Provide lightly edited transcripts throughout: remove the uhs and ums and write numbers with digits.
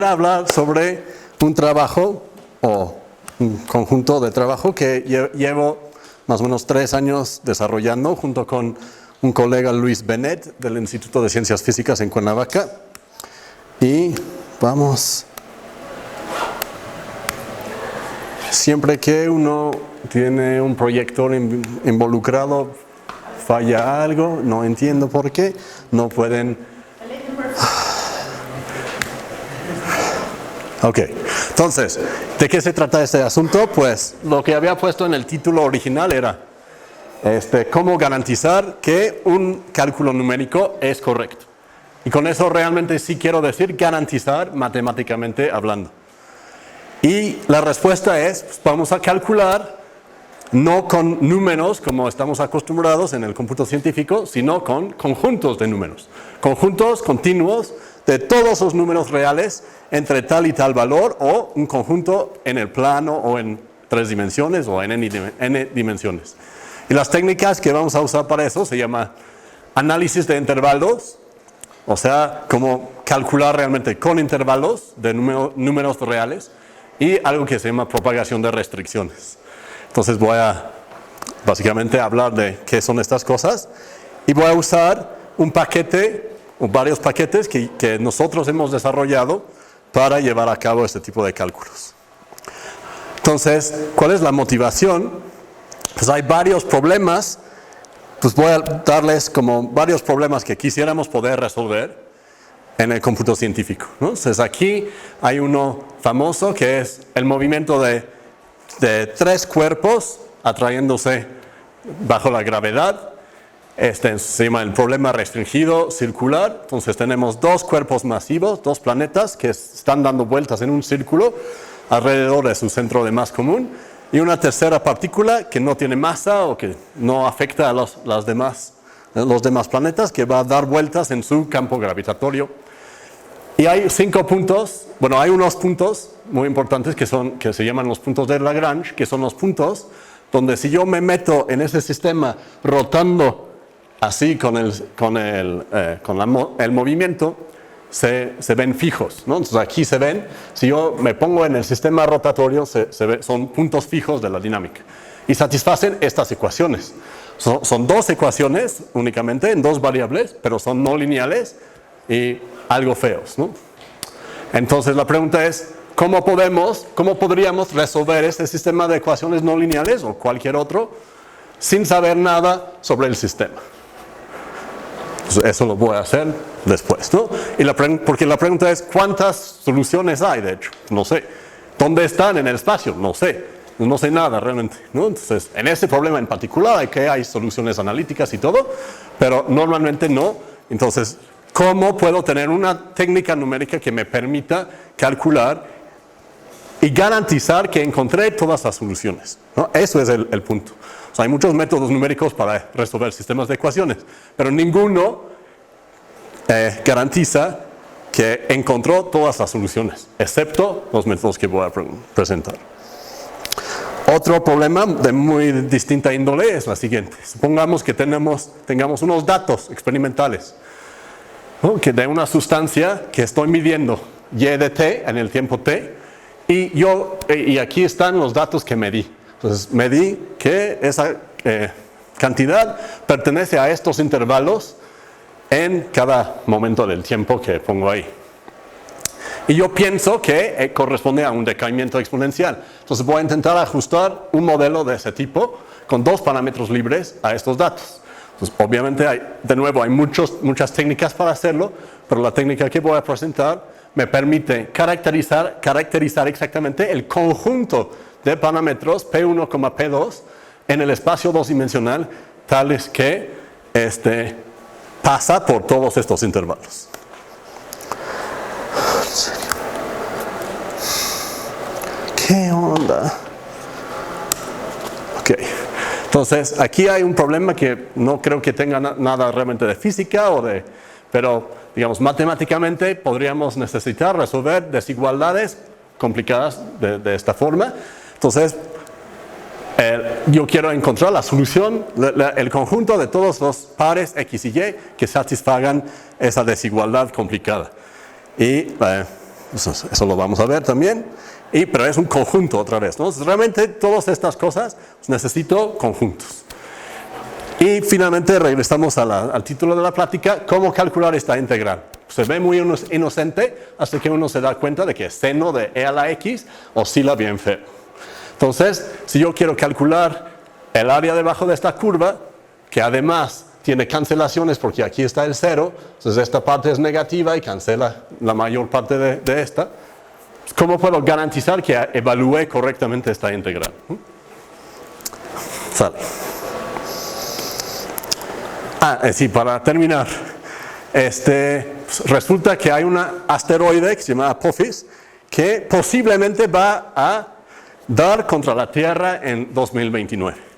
Hablar sobre un trabajo o un conjunto de trabajo que llevo más o menos 3 años desarrollando junto con un colega, Luis Benet, del Instituto de Ciencias Físicas en Cuernavaca. Y vamos. Siempre que uno tiene un proyector involucrado, falla algo, no entiendo por qué, no pueden. Ok, entonces, ¿de qué se trata este asunto? Pues lo que había puesto en el título original era cómo garantizar que un cálculo numérico es correcto. Y con eso realmente sí quiero decir garantizar matemáticamente hablando. Y la respuesta es, pues vamos a calcular no con números como estamos acostumbrados en el cómputo científico, sino con conjuntos de números. Conjuntos continuos de todos los números reales entre tal y tal valor, o un conjunto en el plano o en 3 dimensiones o en n dimensiones. Y las técnicas que vamos a usar para eso se llama análisis de intervalos, o sea, como calcular realmente con intervalos de números reales, y algo que se llama propagación de restricciones. Entonces voy a básicamente hablar de qué son estas cosas y voy a usar un paquete o varios paquetes que nosotros hemos desarrollado para llevar a cabo este tipo de cálculos. Entonces, ¿cuál es la motivación? Pues hay varios problemas, pues voy a darles como varios problemas que quisiéramos poder resolver en el cómputo científico, ¿no? Entonces aquí hay uno famoso que es el movimiento de 3 cuerpos atrayéndose bajo la gravedad. Se llama el problema restringido circular. Entonces tenemos 2 cuerpos masivos, 2 planetas que están dando vueltas en un círculo alrededor de su centro de masa común, y una tercera partícula que no tiene masa o que no afecta a los demás planetas, que va a dar vueltas en su campo gravitatorio. Y hay 5 puntos, bueno, hay unos puntos muy importantes que se llaman los puntos de Lagrange, que son los puntos donde si yo me meto en ese sistema rotando así con el movimiento, se ven fijos, ¿no? Entonces aquí se ven, si yo me pongo en el sistema rotatorio, son puntos fijos de la dinámica. Y satisfacen estas ecuaciones. Son 2 ecuaciones únicamente en 2 variables, pero son no lineales y algo feos, ¿no? Entonces la pregunta es, ¿cómo podríamos resolver este sistema de ecuaciones no lineales o cualquier otro sin saber nada sobre el sistema? Eso lo voy a hacer después, ¿no? Porque la pregunta es, ¿cuántas soluciones hay, de hecho? No sé. ¿Dónde están en el espacio? No sé. No sé nada realmente, ¿no? Entonces, en este problema en particular hay soluciones analíticas y todo, pero normalmente no. Entonces, ¿cómo puedo tener una técnica numérica que me permita calcular y garantizar que encontré todas las soluciones, ¿no? Eso es el punto. O sea, hay muchos métodos numéricos para resolver sistemas de ecuaciones, pero ninguno garantiza que encontró todas las soluciones, excepto los métodos que voy a presentar. Otro problema de muy distinta índole es la siguiente. Supongamos que tengamos unos datos experimentales, ¿no? Que de una sustancia que estoy midiendo y de t en el tiempo t, y aquí están los datos que medí. Entonces medí que esa cantidad pertenece a estos intervalos en cada momento del tiempo que pongo ahí. Y yo pienso que corresponde a un decaimiento exponencial. Entonces voy a intentar ajustar un modelo de ese tipo con 2 parámetros libres a estos datos. Entonces, obviamente, hay muchas técnicas para hacerlo, pero la técnica que voy a presentar me permite caracterizar exactamente el conjunto de parámetros P1, P2 en el espacio 2-dimensional, tales que pasa por todos estos intervalos. ¿Qué onda? Ok. Entonces, aquí hay un problema que no creo que tenga nada realmente de física pero, digamos, matemáticamente podríamos necesitar resolver desigualdades complicadas de esta forma. Entonces, yo quiero encontrar la solución, el conjunto de todos los pares X y Y que satisfagan esa desigualdad complicada. Y Entonces, eso lo vamos a ver también. Pero es un conjunto otra vez, ¿no? Realmente todas estas cosas necesito conjuntos. Y finalmente regresamos al título de la plática, ¿cómo calcular esta integral? Se ve muy inocente hasta que uno se da cuenta de que seno de e a la x oscila bien feo. Entonces, si yo quiero calcular el área debajo de esta curva, que además tiene cancelaciones porque aquí está el 0, entonces esta parte es negativa y cancela la mayor parte de esta, ¿cómo puedo garantizar que evalúe correctamente esta integral? Sale. Sí, para terminar, resulta que hay un asteroide que se llama Apophis que posiblemente va a dar contra la Tierra en 2029.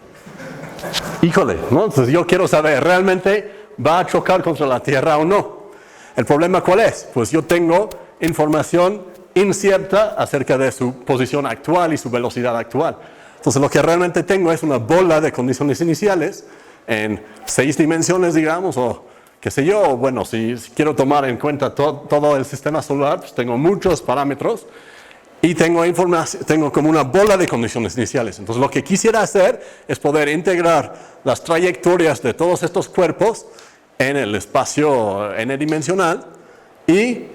Híjole, ¿no? Entonces yo quiero saber, ¿realmente va a chocar contra la Tierra o no? ¿El problema cuál es? Pues yo tengo información incierta acerca de su posición actual y su velocidad actual. Entonces lo que realmente tengo es una bola de condiciones iniciales en 6 dimensiones, digamos, o qué sé yo. Bueno, si quiero tomar en cuenta todo el sistema solar, pues tengo muchos parámetros y tengo como una bola de condiciones iniciales. Entonces lo que quisiera hacer es poder integrar las trayectorias de todos estos cuerpos en el espacio n-dimensional y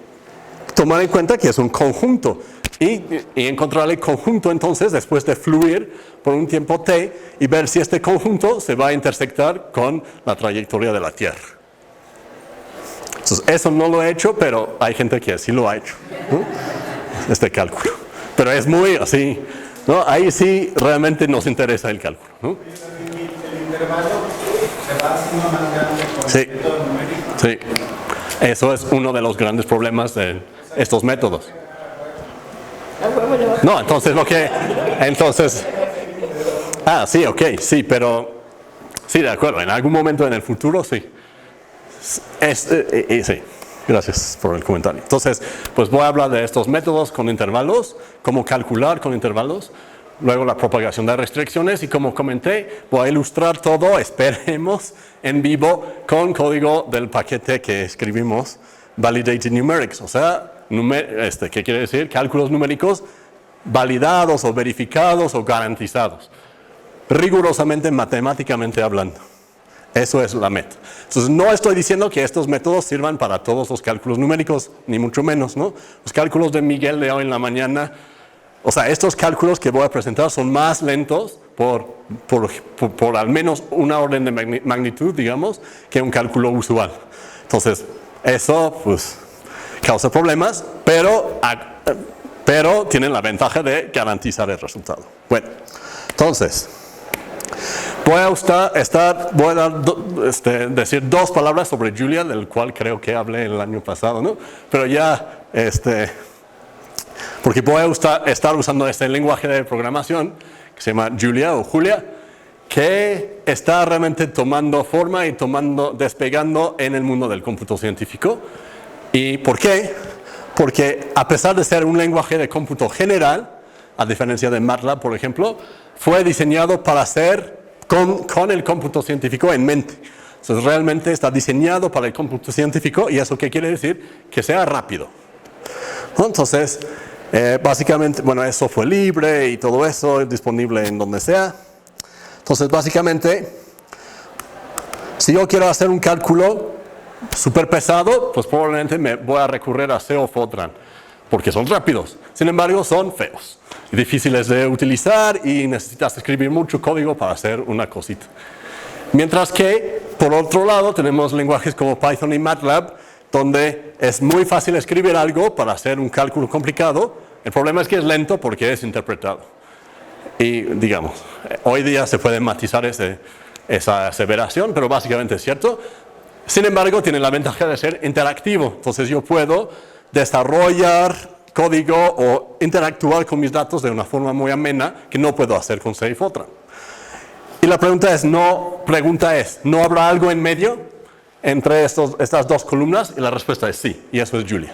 tomar en cuenta que es un conjunto y encontrar el conjunto entonces después de fluir por un tiempo t y ver si este conjunto se va a intersectar con la trayectoria de la Tierra. Entonces eso no lo he hecho, pero hay gente que sí lo ha hecho, ¿no? Este cálculo. Pero es muy así, ¿no? Ahí sí realmente nos interesa el cálculo, ¿no? El intervalo se va haciendo más grande con el método numérico. Sí, eso es uno de los grandes problemas de estos métodos. No, entonces sí, ok, sí, pero sí, de acuerdo, en algún momento en el futuro sí. Sí, gracias por el comentario. Entonces, pues voy a hablar de estos métodos con intervalos, cómo calcular con intervalos, luego la propagación de restricciones y como comenté, voy a ilustrar todo, esperemos, en vivo con código del paquete que escribimos, Validated Numerics, o sea, ¿qué quiere decir? Cálculos numéricos validados o verificados o garantizados, rigurosamente matemáticamente hablando. Eso es la meta. Entonces no estoy diciendo que estos métodos sirvan para todos los cálculos numéricos, ni mucho menos, ¿no? Los cálculos de Miguel de hoy en la mañana, o sea, estos cálculos que voy a presentar son más lentos por al menos una orden de magnitud, digamos, que un cálculo usual. Entonces, eso pues causa problemas, pero tienen la ventaja de garantizar el resultado. Bueno, entonces, voy a decir 2 palabras sobre Julia, del cual creo que hablé el año pasado, ¿no? Pero ya, porque voy a estar usando este lenguaje de programación que se llama Julia o Julia, que está realmente tomando forma y despegando en el mundo del cómputo científico. ¿Y por qué? Porque a pesar de ser un lenguaje de cómputo general, a diferencia de MATLAB, por ejemplo, fue diseñado para ser con el cómputo científico en mente. Entonces realmente está diseñado para el cómputo científico y eso qué quiere decir? Que sea rápido. Entonces, básicamente, bueno, es software libre y todo eso es disponible en donde sea. Entonces, básicamente, si yo quiero hacer un cálculo súper pesado, pues probablemente me voy a recurrir a C o Fortran, porque son rápidos. Sin embargo, son feos, difíciles de utilizar y necesitas escribir mucho código para hacer una cosita. Mientras que, por otro lado, tenemos lenguajes como Python y MATLAB, donde es muy fácil escribir algo para hacer un cálculo complicado. El problema es que es lento porque es interpretado. Y, digamos, hoy día se puede matizar esa aseveración, pero básicamente es cierto. Sin embargo, tiene la ventaja de ser interactivo. Entonces yo puedo desarrollar código o interactuar con mis datos de una forma muy amena que no puedo hacer con C y Fortran. Y la pregunta es, ¿no habrá algo en medio entre estas 2 columnas? Y la respuesta es sí, y eso es Julia.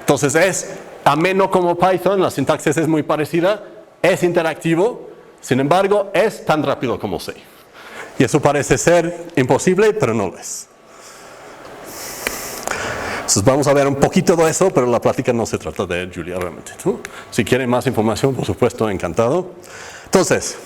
Entonces es ameno como Python, la sintaxis es muy parecida, es interactivo, sin embargo es tan rápido como C. Y eso parece ser imposible, pero no lo es. Entonces vamos a ver un poquito de eso, pero la plática no se trata de Julia realmente, ¿no? Si quieren más información, por supuesto, encantado. Entonces,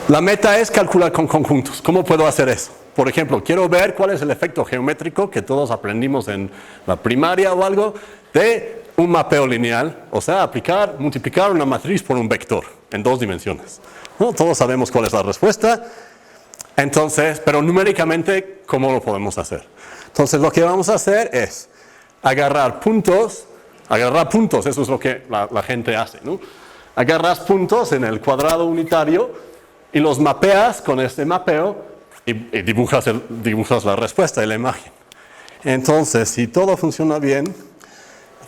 la meta es calcular con conjuntos. ¿Cómo puedo hacer eso? Por ejemplo, quiero ver cuál es el efecto geométrico que todos aprendimos en la primaria o algo de un mapeo lineal, o sea, multiplicar una matriz por un vector en 2 dimensiones. ¿No? Todos sabemos cuál es la respuesta. Entonces, pero numéricamente, ¿cómo lo podemos hacer? Entonces, lo que vamos a hacer es agarrar puntos, eso es lo que la gente hace, ¿no? Agarras puntos en el cuadrado unitario y los mapeas con este mapeo y dibujas la respuesta y la imagen. Entonces, si todo funciona bien,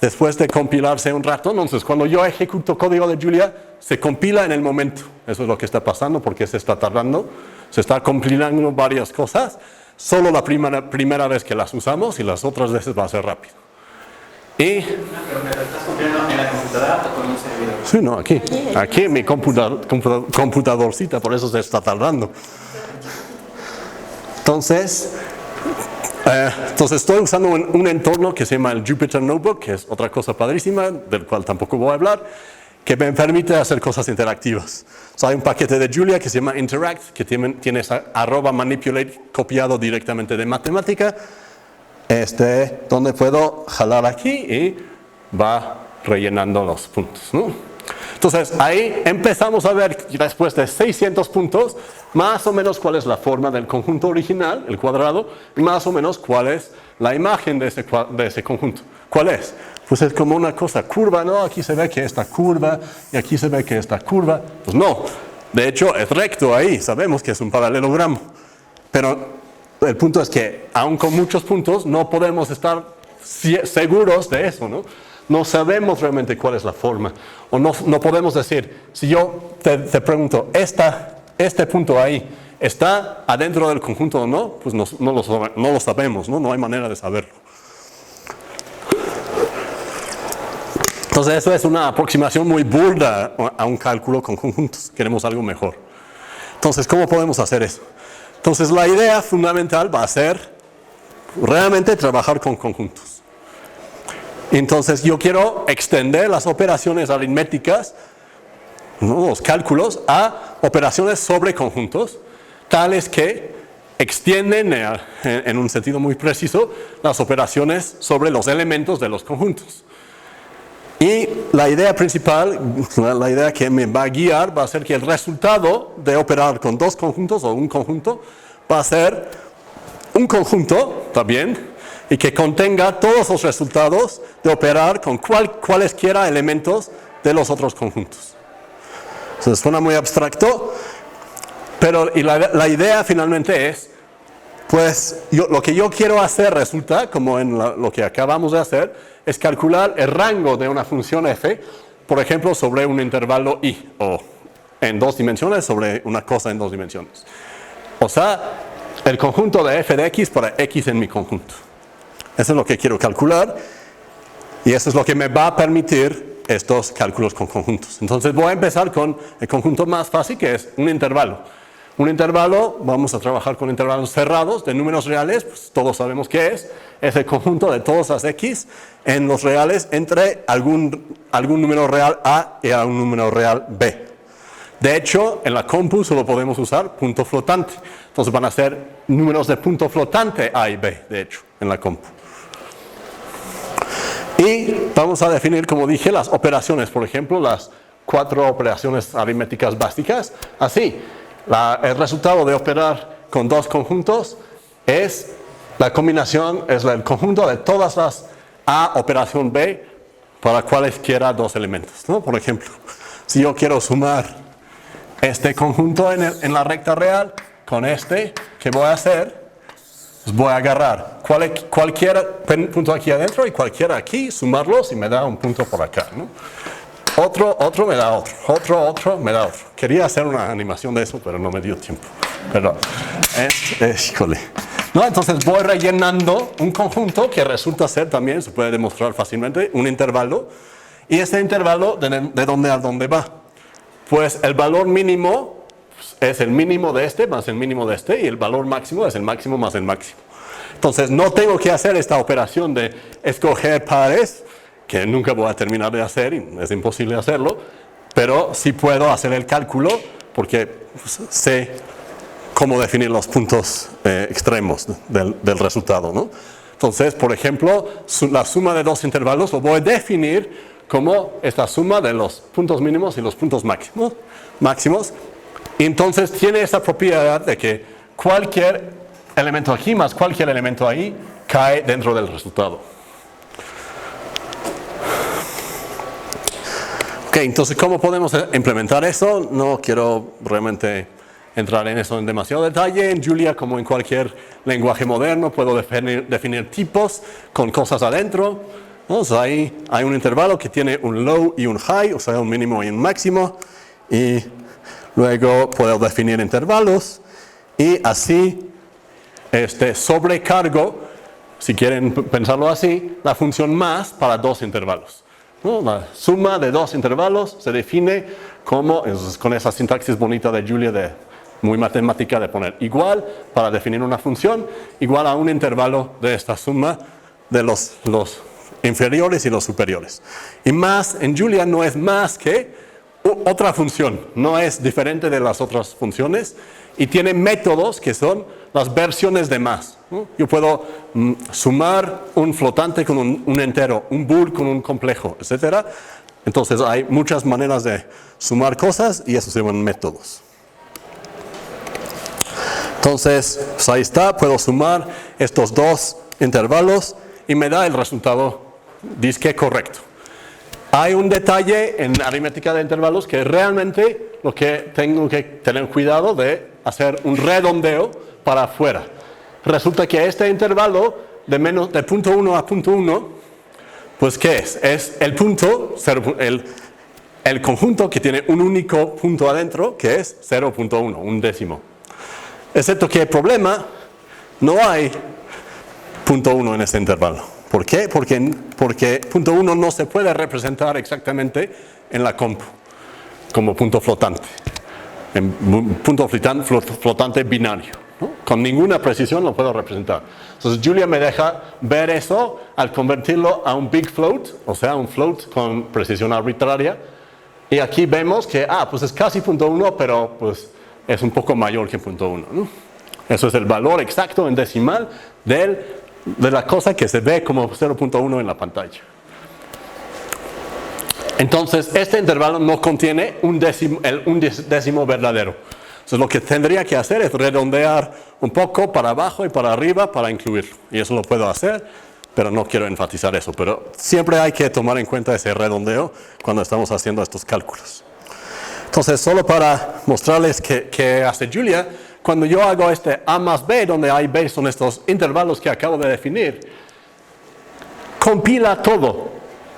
después de compilarse un rato, entonces cuando yo ejecuto código de Julia, se compila en el momento. Eso es lo que está pasando porque se está tardando. Se está compilando varias cosas. Solo la primera vez que las usamos y las otras veces va a ser rápido. Y... ¿Pero me lo estás compilando en la computadora o con un servidor? Sí, no, aquí en mi computadorcita, por eso se está tardando. Entonces estoy usando un entorno que se llama el Jupyter Notebook, que es otra cosa padrísima, del cual tampoco voy a hablar, que me permite hacer cosas interactivas. Hay un paquete de Julia que se llama Interact, que tiene esa @manipulate copiado directamente de matemática, donde puedo jalar aquí y va rellenando los puntos, ¿no? Entonces, ahí empezamos a ver, después de 600 puntos, más o menos cuál es la forma del conjunto original, el cuadrado, y más o menos cuál es la imagen de ese conjunto. ¿Cuál es? Pues es como una cosa curva, ¿no? Aquí se ve que esta curva, y aquí se ve que esta curva. Pues no, de hecho es recto ahí, sabemos que es un paralelogramo. Pero el punto es que, aun con muchos puntos, no podemos estar seguros de eso, ¿no? No sabemos realmente cuál es la forma. O no podemos decir, si yo te pregunto, este punto ahí, ¿está adentro del conjunto o no? Pues no lo sabemos, ¿no? No hay manera de saberlo. Entonces eso es una aproximación muy burda a un cálculo con conjuntos. Queremos algo mejor. Entonces, ¿cómo podemos hacer eso? Entonces la idea fundamental va a ser realmente trabajar con conjuntos. Entonces yo quiero extender las operaciones aritméticas, ¿no? Los cálculos, a operaciones sobre conjuntos, tales que extienden en un sentido muy preciso las operaciones sobre los elementos de los conjuntos. Y la idea principal, la idea que me va a guiar, va a ser que el resultado de operar con 2 conjuntos o un conjunto va a ser un conjunto también y que contenga todos los resultados de operar con cualesquiera elementos de los otros conjuntos. Entonces suena muy abstracto, pero la idea finalmente es, pues lo que yo quiero hacer resulta, como en lo que acabamos de hacer, es calcular el rango de una función f, por ejemplo, sobre un intervalo i, o en 2 dimensiones sobre una cosa en 2 dimensiones. O sea, el conjunto de f de x para x en mi conjunto. Eso es lo que quiero calcular, y eso es lo que me va a permitir estos cálculos con conjuntos. Entonces voy a empezar con el conjunto más fácil, que es un intervalo. Un intervalo, vamos a trabajar con intervalos cerrados de números reales, pues todos sabemos qué es el conjunto de todas las x en los reales entre algún número real a y algún número real b. De hecho, en la compu solo podemos usar punto flotante. Entonces van a ser números de punto flotante a y b, de hecho, en la compu. Y vamos a definir, como dije, las operaciones, por ejemplo, las 4 operaciones aritméticas básicas, así. El resultado de operar con 2 conjuntos es la combinación, es el conjunto de todas las A operación B para cualesquiera 2 elementos, ¿no? Por ejemplo, si yo quiero sumar este conjunto en la recta real con este, ¿qué voy a hacer? Pues voy a agarrar cualquier punto aquí adentro y cualquiera aquí, sumarlos y me da un punto por acá, ¿no? Otro me da otro me da otro. Quería hacer una animación de eso, pero no me dio tiempo. Perdón. Híjole. No, entonces voy rellenando un conjunto que resulta ser también, se puede demostrar fácilmente, un intervalo. Y este intervalo, ¿de dónde a dónde va? Pues el valor mínimo es el mínimo de este más el mínimo de este, y el valor máximo es el máximo más el máximo. Entonces no tengo que hacer esta operación de escoger pares, que nunca voy a terminar de hacer, y es imposible hacerlo, pero sí puedo hacer el cálculo porque pues, sé cómo definir los puntos extremos del resultado, ¿no? Entonces, por ejemplo, la suma de dos intervalos lo voy a definir como esta suma de los puntos mínimos y los puntos máximos. Y entonces tiene esta propiedad de que cualquier elemento aquí más cualquier elemento ahí cae dentro del resultado. Ok, entonces, ¿cómo podemos implementar eso? No quiero realmente entrar en eso en demasiado detalle. En Julia, como en cualquier lenguaje moderno, puedo definir tipos con cosas adentro. Entonces, ahí hay un intervalo que tiene un low y un high, o sea, un mínimo y un máximo. Y luego puedo definir intervalos y así sobrecargo, si quieren pensarlo así, la función más para dos intervalos, ¿no? La suma de dos intervalos se define como, con esa sintaxis bonita de Julia, muy matemática, de poner igual para definir una función, igual a un intervalo de esta suma de los inferiores y los superiores. Y más en Julia no es más que otra función, no es diferente de las otras funciones y tiene métodos que son las versiones de más, ¿no? Yo puedo sumar un flotante con un entero, un bool con un complejo, etc. Entonces hay muchas maneras de sumar cosas y eso se llaman métodos. Entonces, pues ahí está, puedo sumar estos dos intervalos y me da el resultado disque correcto. Hay un detalle en aritmética de intervalos que realmente lo que tengo que tener cuidado de hacer un redondeo para afuera. Resulta que este intervalo de punto 1 a punto 1, pues ¿qué es? Es el punto, el conjunto que tiene un único punto adentro, que es 0.1, un décimo. Excepto que el problema, no hay punto 1 en este intervalo. ¿Por qué? Porque punto 1 no se puede representar exactamente en la compu como punto flotante. En punto flotante binario, ¿no? Con ninguna precisión lo puedo representar. Entonces Julia me deja ver eso al convertirlo a un big float, o sea, un float con precisión arbitraria. Y aquí vemos que, pues es casi punto 1, pero pues es un poco mayor que punto 1, ¿no? Eso es el valor exacto en decimal de la cosa que se ve como 0.1 en la pantalla. Entonces, este intervalo no contiene un décimo verdadero. Entonces, lo que tendría que hacer es redondear un poco para abajo y para arriba para incluirlo. Y eso lo puedo hacer, pero no quiero enfatizar eso. Pero siempre hay que tomar en cuenta ese redondeo cuando estamos haciendo estos cálculos. Entonces, solo para mostrarles qué hace Julia, cuando yo hago este A más B, donde hay B son estos intervalos que acabo de definir, compila todo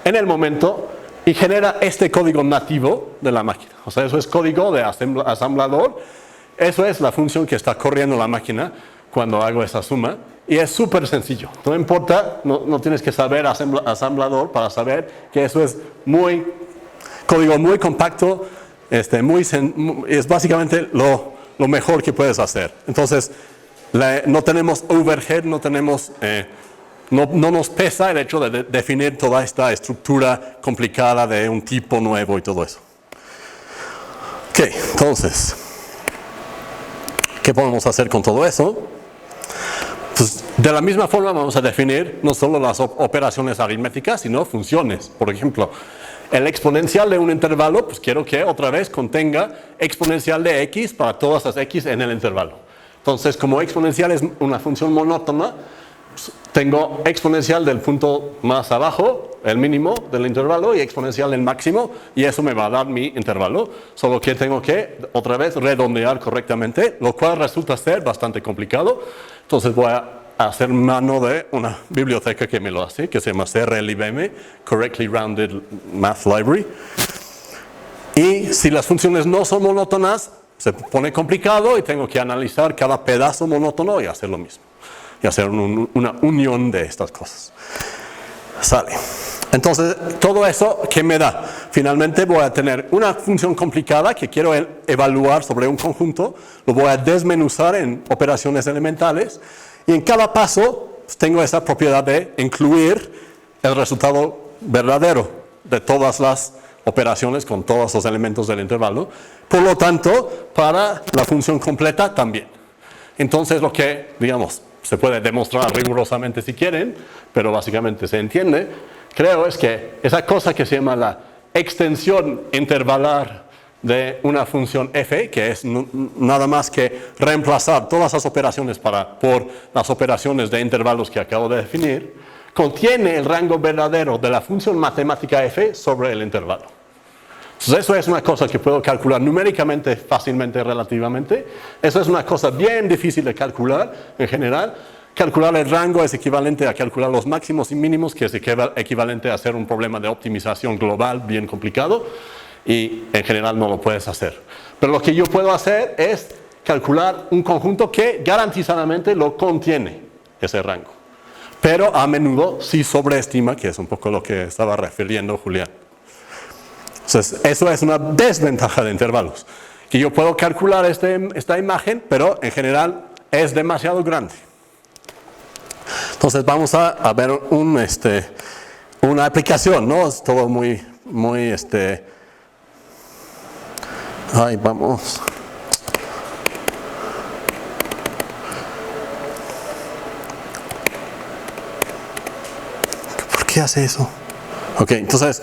en el momento y genera este código nativo de la máquina. O sea, eso es código de asamblador. Eso es la función que está corriendo la máquina cuando hago esa suma. Y es súper sencillo. No importa, no tienes que saber asamblador para saber que eso es código muy compacto, es básicamente lo mejor que puedes hacer. Entonces, no tenemos overhead, no nos pesa el hecho de definir toda esta estructura complicada de un tipo nuevo y todo eso. Ok, entonces, ¿qué podemos hacer con todo eso? Pues, de la misma forma vamos a definir no solo las operaciones aritméticas, sino funciones. Por ejemplo, el exponencial de un intervalo, pues quiero que otra vez contenga exponencial de x para todas las x en el intervalo. Entonces, como exponencial es una función monótona, pues tengo exponencial del punto más abajo, el mínimo del intervalo, y exponencial del máximo, y eso me va a dar mi intervalo. Solo que tengo que, otra vez, redondear correctamente, lo cual resulta ser bastante complicado. Entonces voy a hacer mano de una biblioteca que me lo hace, que se llama CRLibm, Correctly Rounded Math Library. Y si las funciones no son monótonas, se pone complicado y tengo que analizar cada pedazo monótono y hacer lo mismo. Y hacer una unión de estas cosas. Sale. Entonces, todo eso, ¿qué me da? Finalmente voy a tener una función complicada que quiero evaluar sobre un conjunto, lo voy a desmenuzar en operaciones elementales, y en cada paso tengo esa propiedad de incluir el resultado verdadero de todas las operaciones con todos los elementos del intervalo. Por lo tanto, para la función completa también. Entonces, lo que, digamos, se puede demostrar rigurosamente si quieren, pero básicamente se entiende, creo, es que esa cosa que se llama la extensión intervalar de una función f, que es nada más que reemplazar todas las operaciones por las operaciones de intervalos que acabo de definir, contiene el rango verdadero de la función matemática f sobre el intervalo. Entonces eso es una cosa que puedo calcular numéricamente fácilmente relativamente. Eso es una cosa bien difícil de calcular en general. Calcular el rango es equivalente a calcular los máximos y mínimos, que es equivalente a hacer un problema de optimización global bien complicado, y en general no lo puedes hacer. Pero lo que yo puedo hacer es calcular un conjunto que garantizadamente lo contiene, ese rango. Pero a menudo sí sobreestima, que es un poco lo que estaba refiriendo Julián. Entonces, eso es una desventaja de intervalos. Que yo puedo calcular esta imagen, pero en general es demasiado grande. Entonces, vamos a ver una aplicación, ¿no? Es todo muy Ay, vamos. ¿Por qué hace eso? Ok, entonces,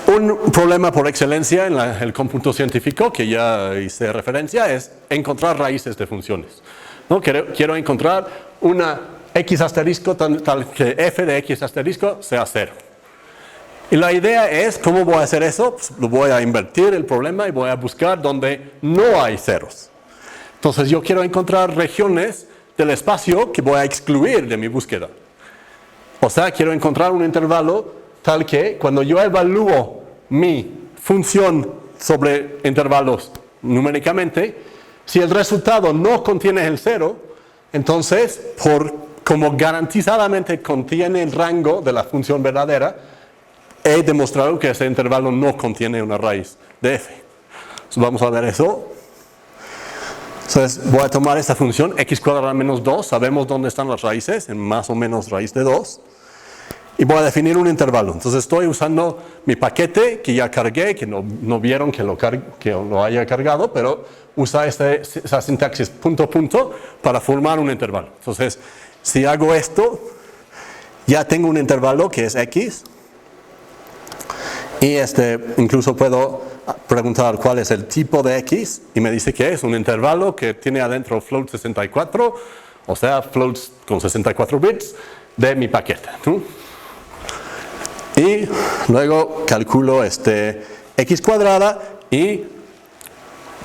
un problema por excelencia en el cómputo científico, que ya hice referencia, es encontrar raíces de funciones, ¿no? Quiero encontrar una x asterisco tal que f de x asterisco sea 0. Y la idea es, ¿cómo voy a hacer eso? Pues lo voy a invertir el problema y voy a buscar donde no hay ceros. Entonces yo quiero encontrar regiones del espacio que voy a excluir de mi búsqueda. O sea, quiero encontrar un intervalo tal que cuando yo evalúo mi función sobre intervalos numéricamente, si el resultado no contiene el 0, entonces, como garantizadamente contiene el rango de la función verdadera, he demostrado que ese intervalo no contiene una raíz de f. Entonces, vamos a ver eso. Entonces, voy a tomar esta función x cuadrada menos 2. Sabemos dónde están las raíces, en más o menos raíz de 2. Y voy a definir un intervalo. Entonces, estoy usando mi paquete que ya cargué, que no vieron que lo haya cargado, pero usa esa sintaxis punto punto para formar un intervalo. Entonces, si hago esto, ya tengo un intervalo que es x. Y incluso puedo preguntar cuál es el tipo de x, y me dice que es un intervalo que tiene adentro float 64, o sea, floats con 64 bits de mi paquete, ¿no? Y luego calculo x cuadrada y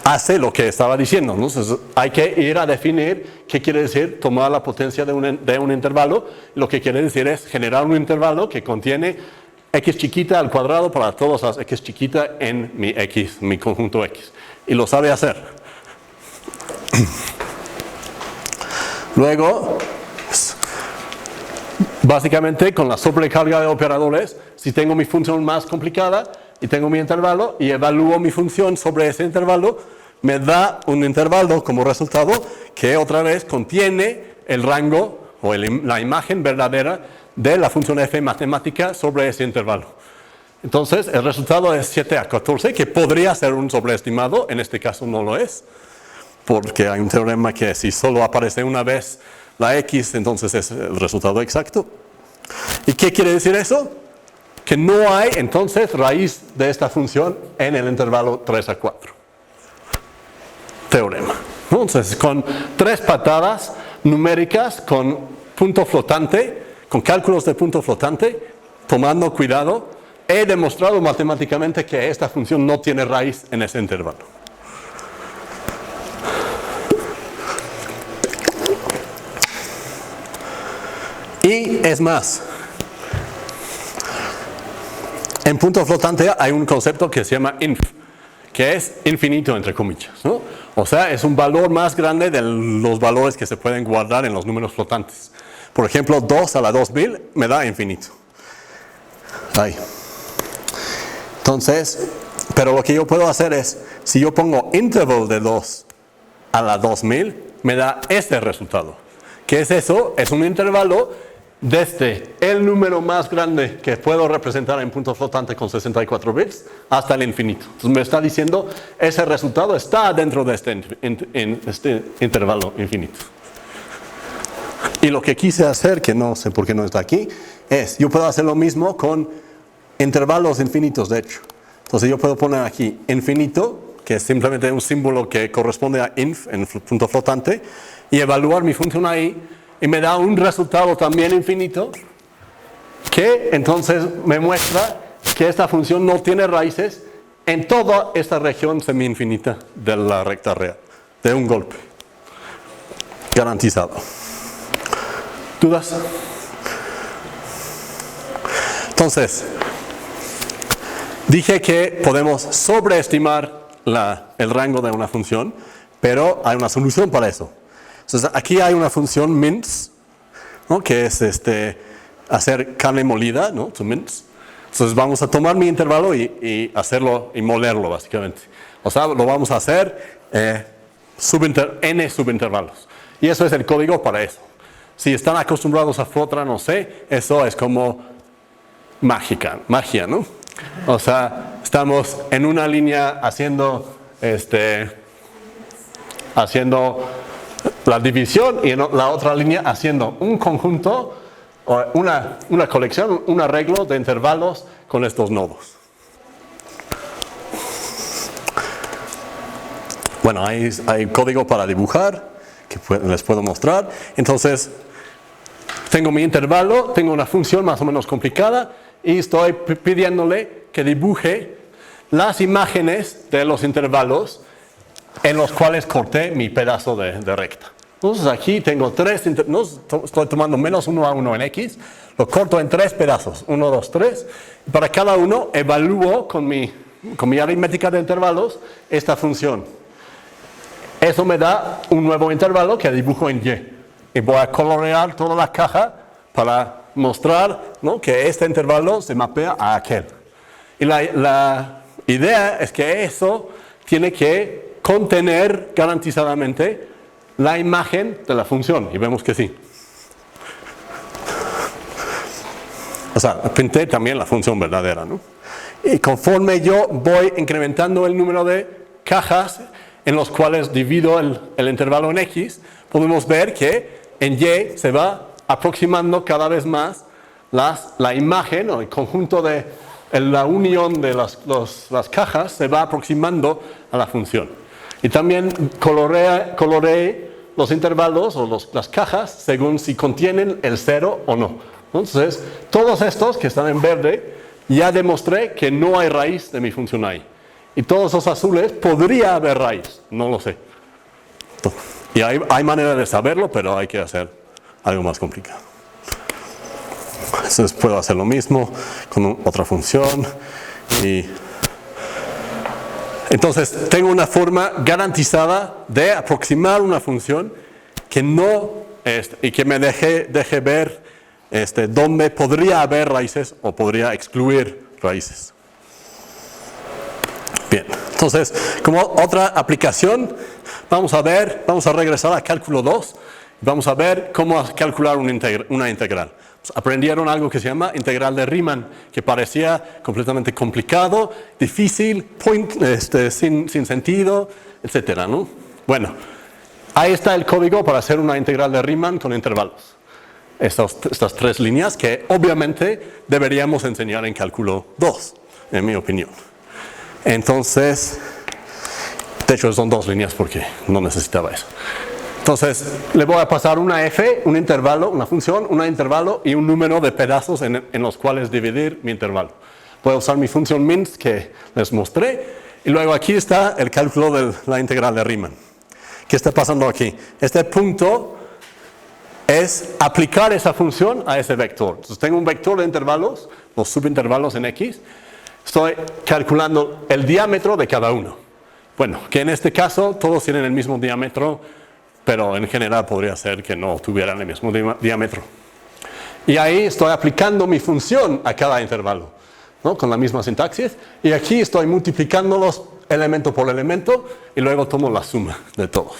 hace lo que estaba diciendo, ¿no? Entonces, hay que ir a definir qué quiere decir tomar la potencia de un intervalo. Lo que quiere decir es generar un intervalo que contiene x chiquita al cuadrado para todas las x chiquita en mi conjunto x. Y lo sabe hacer. Luego, básicamente con la sobrecarga de operadores, si tengo mi función más complicada y tengo mi intervalo y evalúo mi función sobre ese intervalo, me da un intervalo como resultado que otra vez contiene el rango o la imagen verdadera de la función f matemática sobre ese intervalo. Entonces, el resultado es 7 a 14, que podría ser un sobreestimado, en este caso no lo es, porque hay un teorema que si solo aparece una vez la x, entonces es el resultado exacto. ¿Y qué quiere decir eso? Que no hay, entonces, raíz de esta función en el intervalo 3 a 4. Teorema. Entonces, con 3 patadas numéricas, con punto flotante, con cálculos de punto flotante, tomando cuidado, he demostrado matemáticamente que esta función no tiene raíz en ese intervalo. Y es más, en punto flotante hay un concepto que se llama inf, que es infinito entre comillas, ¿no? O sea, es un valor más grande de los valores que se pueden guardar en los números flotantes. Por ejemplo, 2 a la 2000 me da infinito. Ahí. Entonces, pero lo que yo puedo hacer es, si yo pongo interval de 2 a la 2000, me da este resultado. ¿Qué es eso? Es un intervalo desde el número más grande que puedo representar en punto flotante con 64 bits hasta el infinito. Entonces me está diciendo, ese resultado está dentro de este intervalo infinito. Y lo que quise hacer, que no sé por qué no está aquí, es, yo puedo hacer lo mismo con intervalos infinitos, de hecho. Entonces yo puedo poner aquí infinito, que es simplemente un símbolo que corresponde a inf en punto flotante, y evaluar mi función ahí, y me da un resultado también infinito, que entonces me muestra que esta función no tiene raíces en toda esta región semi-infinita de la recta real, de un golpe. Garantizado. ¿Dudas? Entonces, dije que podemos sobreestimar el rango de una función, pero hay una solución para eso. Entonces, aquí hay una función mince, ¿no? Que es hacer carne molida, ¿no? To mince. Entonces, vamos a tomar mi intervalo y hacerlo y molerlo, básicamente. O sea, lo vamos a hacer n subintervalos. Y eso es el código para eso. Si están acostumbrados a Fortran, no sé, eso es como magia, ¿no? O sea, estamos en una línea haciendo la división y en la otra línea haciendo un conjunto, una colección, un arreglo de intervalos con estos nodos. Bueno, hay código para dibujar que les puedo mostrar. Entonces, tengo mi intervalo, tengo una función más o menos complicada y estoy pidiéndole que dibuje las imágenes de los intervalos en los cuales corté mi pedazo de recta. Entonces aquí tengo estoy tomando menos 1 a 1 en X, lo corto en 3 pedazos, 1, 2, 3, y para cada uno evalúo con mi aritmética de intervalos esta función. Eso me da un nuevo intervalo que dibujo en Y. Y voy a colorear toda la caja para mostrar, ¿no?, que este intervalo se mapea a aquel. Y la idea es que eso tiene que contener garantizadamente la imagen de la función. Y vemos que sí. O sea, pinté también la función verdadera, ¿no? Y conforme yo voy incrementando el número de cajas en los cuales divido el intervalo en X, podemos ver que en Y se va aproximando cada vez más la imagen o el conjunto de la unión de las cajas se va aproximando a la función. Y también coloreé los intervalos o las cajas según si contienen el 0 o no. Entonces, todos estos que están en verde, ya demostré que no hay raíz de mi función ahí. Y todos los azules, podría haber raíz, no lo sé. Y hay manera de saberlo, pero hay que hacer algo más complicado. Entonces puedo hacer lo mismo con otra función. Entonces tengo una forma garantizada de aproximar una función que no y que me deje ver dónde podría haber raíces o podría excluir raíces. Bien, entonces como otra aplicación vamos a regresar a cálculo 2 y vamos a ver cómo calcular una integral. Pues aprendieron algo que se llama integral de Riemann, que parecía completamente complicado, difícil, sin sentido, etcétera, ¿no? Bueno, ahí está el código para hacer una integral de Riemann con intervalos. Estas 3 líneas que obviamente deberíamos enseñar en cálculo 2, en mi opinión. Entonces, de hecho son 2 líneas porque no necesitaba eso. Entonces, le voy a pasar una f, un intervalo, una función, un intervalo y un número de pedazos en los cuales dividir mi intervalo. Voy a usar mi función mince que les mostré y luego aquí está el cálculo de la integral de Riemann. ¿Qué está pasando aquí? Este punto es aplicar esa función a ese vector. Entonces, tengo un vector de intervalos, los subintervalos en X. Estoy calculando el diámetro de cada uno. Bueno, que en este caso todos tienen el mismo diámetro, pero en general podría ser que no tuvieran el mismo diámetro. Y ahí estoy aplicando mi función a cada intervalo, ¿no?, con la misma sintaxis. Y aquí estoy multiplicándolos elemento por elemento y luego tomo la suma de todos.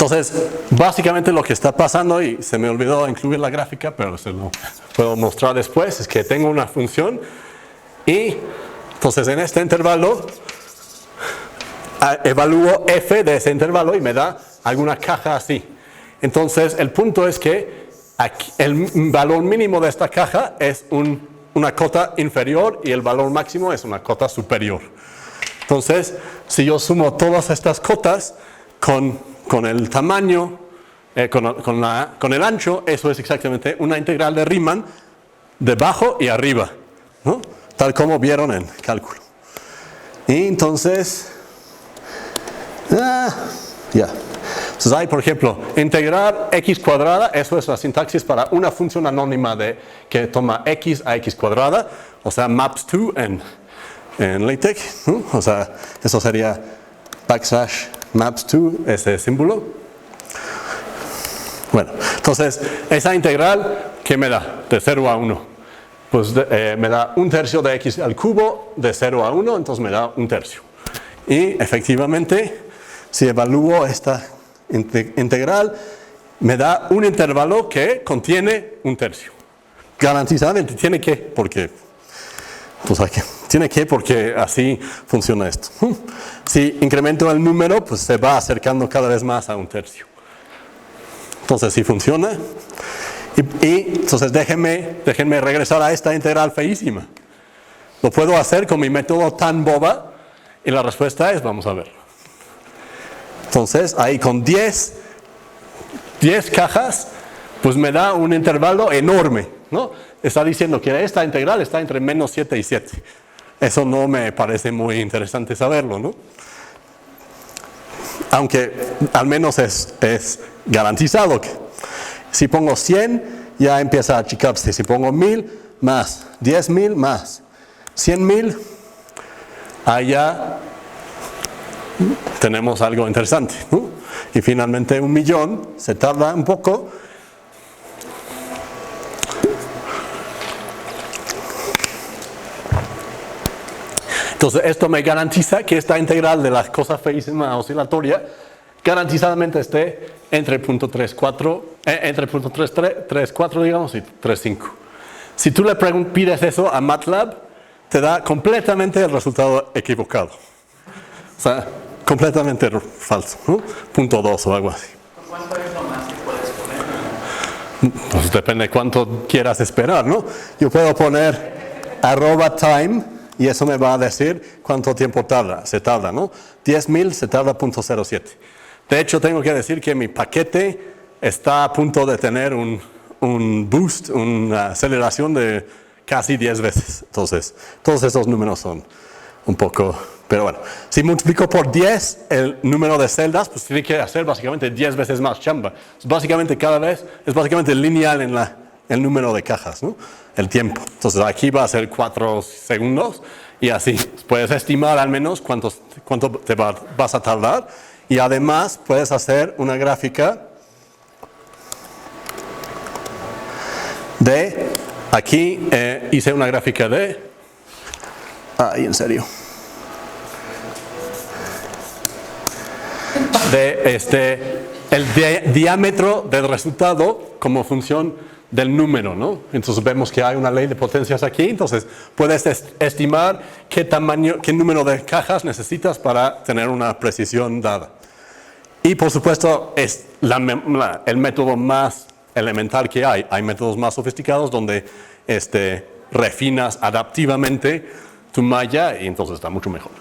Entonces, básicamente lo que está pasando, y se me olvidó incluir la gráfica, pero se lo puedo mostrar después, es que tengo una función y entonces en este intervalo evalúo f de ese intervalo y me da alguna caja así. Entonces, el punto es que aquí, el valor mínimo de esta caja es una cota inferior y el valor máximo es una cota superior. Entonces, si yo sumo todas estas cotas con el tamaño, con el ancho, eso es exactamente una integral de Riemann de abajo y arriba, ¿no? Tal como vieron en cálculo. Y entonces, entonces hay, por ejemplo, integrar x cuadrada, eso es la sintaxis para una función anónima que toma x a x cuadrada, o sea, maps2 en LaTeX, ¿no? O sea, eso sería \maps2, ese símbolo. Bueno, entonces, esa integral, ¿qué me da? De 0 a 1. Pues me da 1/3 de x al cubo de 0 a 1, entonces me da 1/3. Y efectivamente, si evalúo esta integral, me da un intervalo que contiene 1/3. Garantizadamente tiene que, porque así funciona esto. Si incremento el número, pues se va acercando cada vez más a 1/3. Entonces sí funciona. Y entonces déjenme regresar a esta integral feísima. Lo puedo hacer con mi método tan boba y la respuesta es, vamos a ver. Entonces ahí con 10 cajas, pues me da un intervalo enorme, ¿no? Está diciendo que esta integral está entre -7 y 7. Eso no me parece muy interesante saberlo, ¿no? Aunque al menos es garantizado que si pongo 100 ya empieza a achicarse. Si pongo 1000 más 10.000 más 100.000, allá tenemos algo interesante, ¿no? Y finalmente 1.000.000 se tarda un poco. Entonces esto me garantiza que esta integral de la cosa feísima oscilatoria garantizadamente esté entre punto 3.4 digamos y 3.5. Si tú le pides eso a MATLAB, te da completamente el resultado equivocado. O sea, completamente falso, ¿no? Punto 2 o algo así. ¿Cuánto es lo más que puedes poner? Pues depende de cuánto quieras esperar, ¿no? Yo puedo poner @time y eso me va a decir cuánto tiempo se tarda, ¿no? 10.000 se tarda 0.07. De hecho, tengo que decir que mi paquete está a punto de tener un boost, una aceleración de casi 10 veces. Entonces, todos esos números son un poco... Pero bueno, si multiplico por 10 el número de celdas, pues tiene que hacer básicamente 10 veces más chamba. Básicamente cada vez es básicamente lineal en el número de cajas, ¿no? El tiempo. Entonces aquí va a ser 4 segundos y así. Puedes estimar al menos cuánto te vas a tardar y además puedes hacer una gráfica de... Aquí hice una gráfica de... Ay, en serio. De el diámetro del resultado como función del número, ¿no? Entonces vemos que hay una ley de potencias aquí, entonces puedes estimar qué número de cajas necesitas para tener una precisión dada. Y por supuesto es el método más elemental que hay. Hay métodos más sofisticados donde refinas adaptivamente tu malla y entonces está mucho mejor.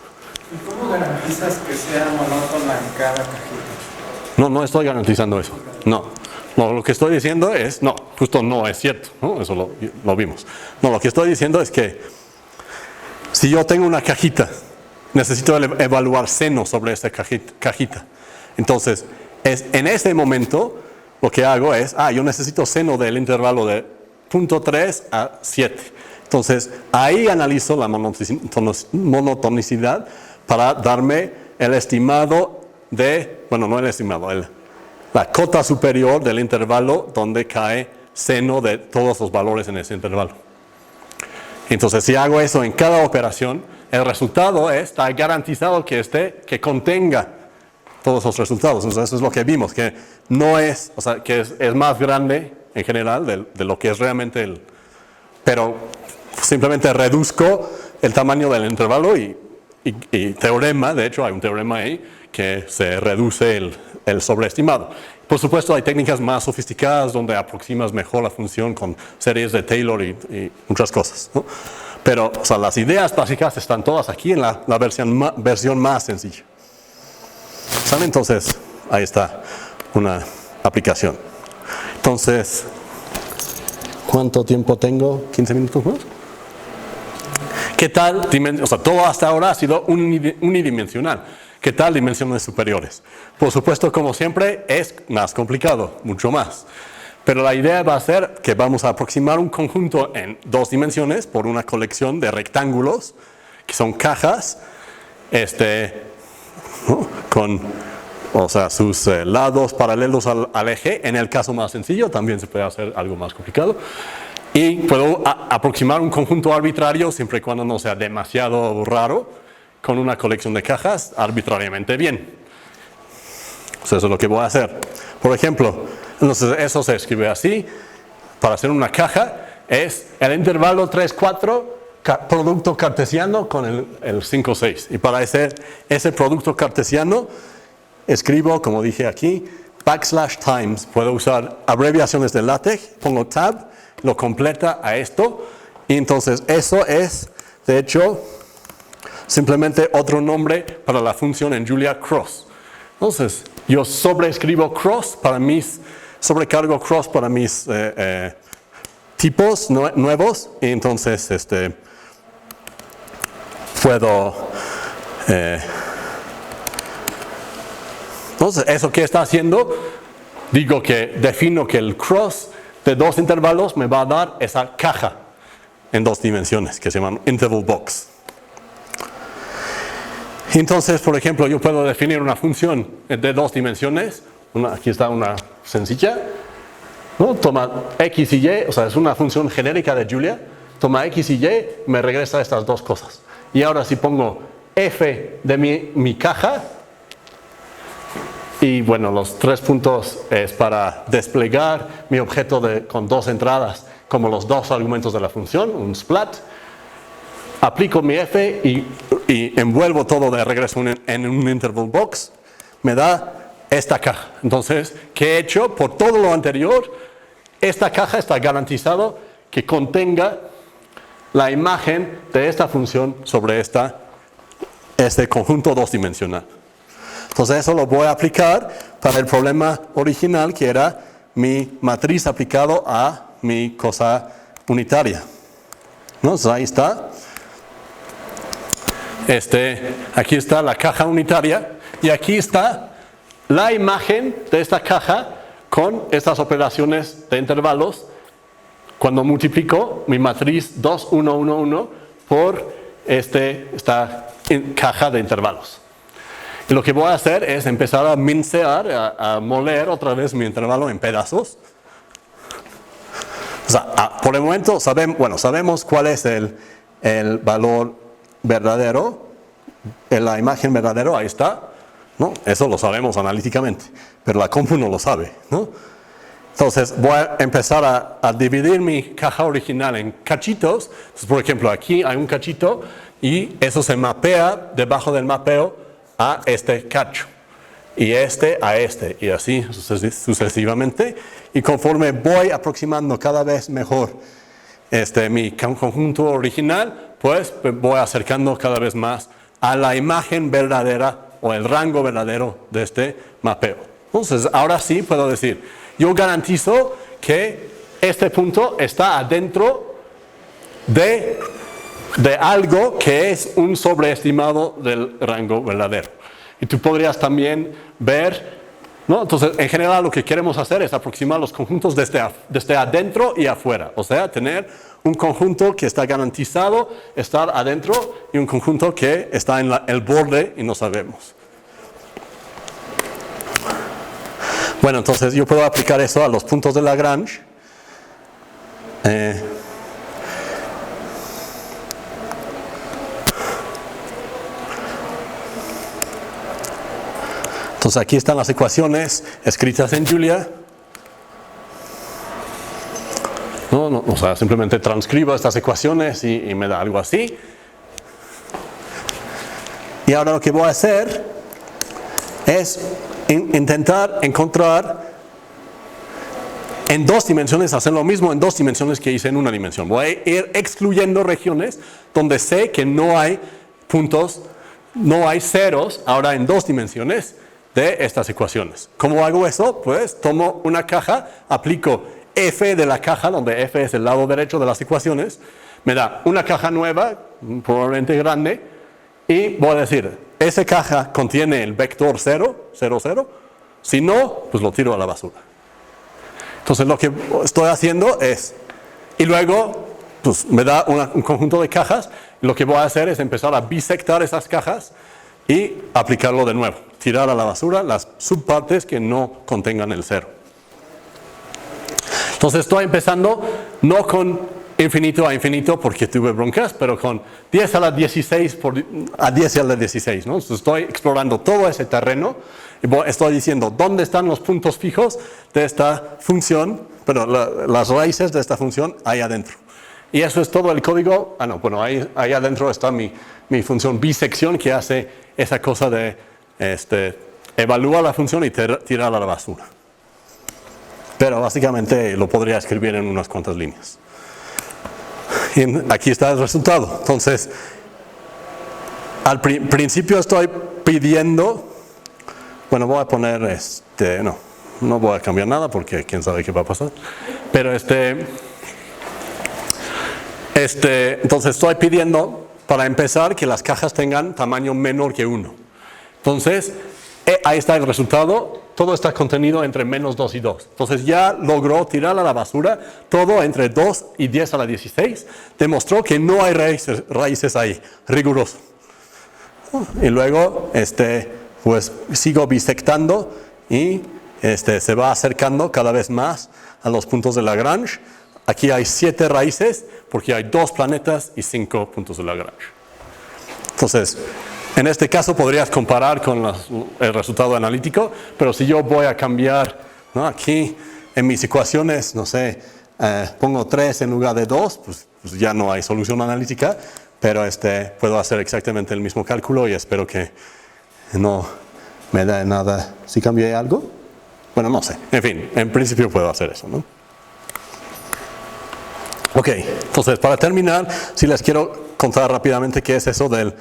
¿Y cómo garantizas que sea monótona en cada cajita? No estoy garantizando eso. No, lo que estoy diciendo es, justo no es cierto, ¿no? Eso lo vimos. No, lo que estoy diciendo es que si yo tengo una cajita, necesito evaluar seno sobre esa cajita. Entonces, en ese momento, lo que hago es, yo necesito seno del intervalo de 0.3 a 7. Entonces, ahí analizo la monotonicidad para darme el estimado no el estimado, la cota superior del intervalo donde cae seno de todos los valores en ese intervalo. Entonces, si hago eso en cada operación, el resultado está garantizado que contenga todos los resultados. Entonces eso es lo que vimos, que no es, o sea, que es más grande en general de lo que es realmente el... Pero simplemente reduzco el tamaño del intervalo y teorema, de hecho hay un teorema ahí, que se reduce el sobreestimado. Por supuesto hay técnicas más sofisticadas donde aproximas mejor la función con series de Taylor y muchas cosas, ¿no? Pero o sea, las ideas básicas están todas aquí en la versión más sencilla. ¿Sale? Entonces, ahí está una aplicación. Entonces, ¿cuánto tiempo tengo? ¿15 minutos más? ¿Qué tal? O sea, todo hasta ahora ha sido unidimensional. ¿Qué tal dimensiones superiores? Por supuesto, como siempre, es más complicado, mucho más. Pero la idea va a ser que vamos a aproximar un conjunto en 2 dimensiones por una colección de rectángulos, que son cajas, ¿no? Con, o sea, sus lados paralelos al eje. En el caso más sencillo también se puede hacer algo más complicado. Y puedo aproximar un conjunto arbitrario siempre y cuando no sea demasiado raro, con una colección de cajas arbitrariamente bien. Eso es lo que voy a hacer. Por ejemplo, entonces eso se escribe así. Para hacer una caja es el intervalo 3, 4, producto cartesiano con el 5, 6. Y para ese producto cartesiano escribo, como dije aquí, \times. Puedo usar abreviaciones de LaTeX, pongo tab, lo completa a esto. Y entonces eso es, de hecho, simplemente otro nombre para la función en Julia cross. Entonces, yo sobreescribo cross para sobrecargo cross para mis tipos nuevos, y entonces puedo... entonces, ¿eso qué está haciendo? Digo que defino que el cross de 2 intervalos me va a dar esa caja en 2 dimensiones, que se llaman interval box. Entonces, por ejemplo, yo puedo definir una función de 2 dimensiones. Aquí está una sencilla, ¿no? Toma x y y, o sea, es una función genérica de Julia. Toma x y y, me regresa estas 2 cosas. Y ahora si pongo f de mi caja, y bueno, los 3 puntos es para desplegar mi objeto con 2 entradas, como los 2 argumentos de la función, un splat. Aplico mi f y envuelvo todo de regreso en un interval box, me da esta caja. Entonces, ¿qué he hecho? Por todo lo anterior, esta caja está garantizado que contenga la imagen de esta función sobre este conjunto 2-dimensional. Entonces, eso lo voy a aplicar para el problema original, que era mi matriz aplicado a mi cosa unitaria. ¿No? Entonces, ahí está. Aquí está la caja unitaria y aquí está la imagen de esta caja con estas operaciones de intervalos cuando multiplico mi matriz 2, 1, 1, 1 por esta caja de intervalos. Y lo que voy a hacer es empezar a mincear, a moler otra vez mi intervalo en pedazos. O sea, por el momento sabemos cuál es el valor verdadero, en la imagen verdadero, ahí está, ¿no? Eso lo sabemos analíticamente, pero la compu no lo sabe, ¿no? Entonces voy a empezar a dividir mi caja original en cachitos. Entonces, por ejemplo, aquí hay un cachito y eso se mapea debajo del mapeo a este cacho y a y así sucesivamente, y conforme voy aproximando cada vez mejor mi conjunto original, pues voy acercando cada vez más a la imagen verdadera o el rango verdadero de este mapeo. Entonces, ahora sí puedo decir, yo garantizo que este punto está adentro de algo que es un sobreestimado del rango verdadero. Y tú podrías también ver, ¿no? Entonces, en general lo que queremos hacer es aproximar los conjuntos desde adentro y afuera. O sea, tener un conjunto que está garantizado estar adentro y un conjunto que está en el borde y no sabemos. Bueno, entonces yo puedo aplicar eso a los puntos de Lagrange. Entonces aquí están las ecuaciones escritas en Julia. O sea, simplemente transcribo estas ecuaciones y me da algo así. Y ahora lo que voy a hacer es intentar encontrar en 2 dimensiones, hacer lo mismo en 2 dimensiones que hice en una dimensión. Voy a ir excluyendo regiones donde sé que no hay puntos, no hay ceros, ahora en 2 dimensiones de estas ecuaciones. ¿Cómo hago eso? Pues tomo una caja, aplico f de la caja, donde f es el lado derecho de las ecuaciones, me da una caja nueva, probablemente grande, y voy a decir, esa caja contiene el vector 0, 0, 0, si no, pues lo tiro a la basura. Entonces lo que estoy haciendo es, y luego pues me da un conjunto de cajas, y lo que voy a hacer es empezar a bisectar esas cajas y aplicarlo de nuevo, tirar a la basura las subpartes que no contengan el 0. Entonces estoy empezando no con infinito a infinito porque tuve broncas, pero con 10 a la 16 a 10 a la 16, ¿no? Entonces estoy explorando todo ese terreno y estoy diciendo dónde están los puntos fijos de esta función, pero las raíces de esta función ahí adentro. Y eso es todo el código. Ahí adentro está mi función bisección que hace esa cosa de evalúa la función y tirar a la basura. Pero básicamente lo podría escribir en unas cuantas líneas. Y aquí está el resultado. Entonces, al principio estoy pidiendo, voy a poner no voy a cambiar nada porque quién sabe qué va a pasar. Pero entonces estoy pidiendo para empezar que las cajas tengan tamaño menor que 1. Entonces, ahí está el resultado. Todo está contenido entre menos 2 y 2. Entonces ya logró tirar a la basura todo entre 2 y 10 a la 16. Demostró que no hay raíces ahí, riguroso. Y luego pues sigo bisectando y se va acercando cada vez más a los puntos de Lagrange. Aquí hay 7 raíces porque hay 2 planetas y 5 puntos de Lagrange. Entonces, en este caso podrías comparar con el resultado analítico, pero si yo voy a cambiar, ¿no? Aquí en mis ecuaciones, pongo 3 en lugar de 2, pues ya no hay solución analítica, pero puedo hacer exactamente el mismo cálculo y espero que no me dé nada. ¿Si cambié algo? Bueno, no sé. En fin, en principio puedo hacer eso, ¿no? Ok, entonces para terminar, si les quiero contar rápidamente qué es eso del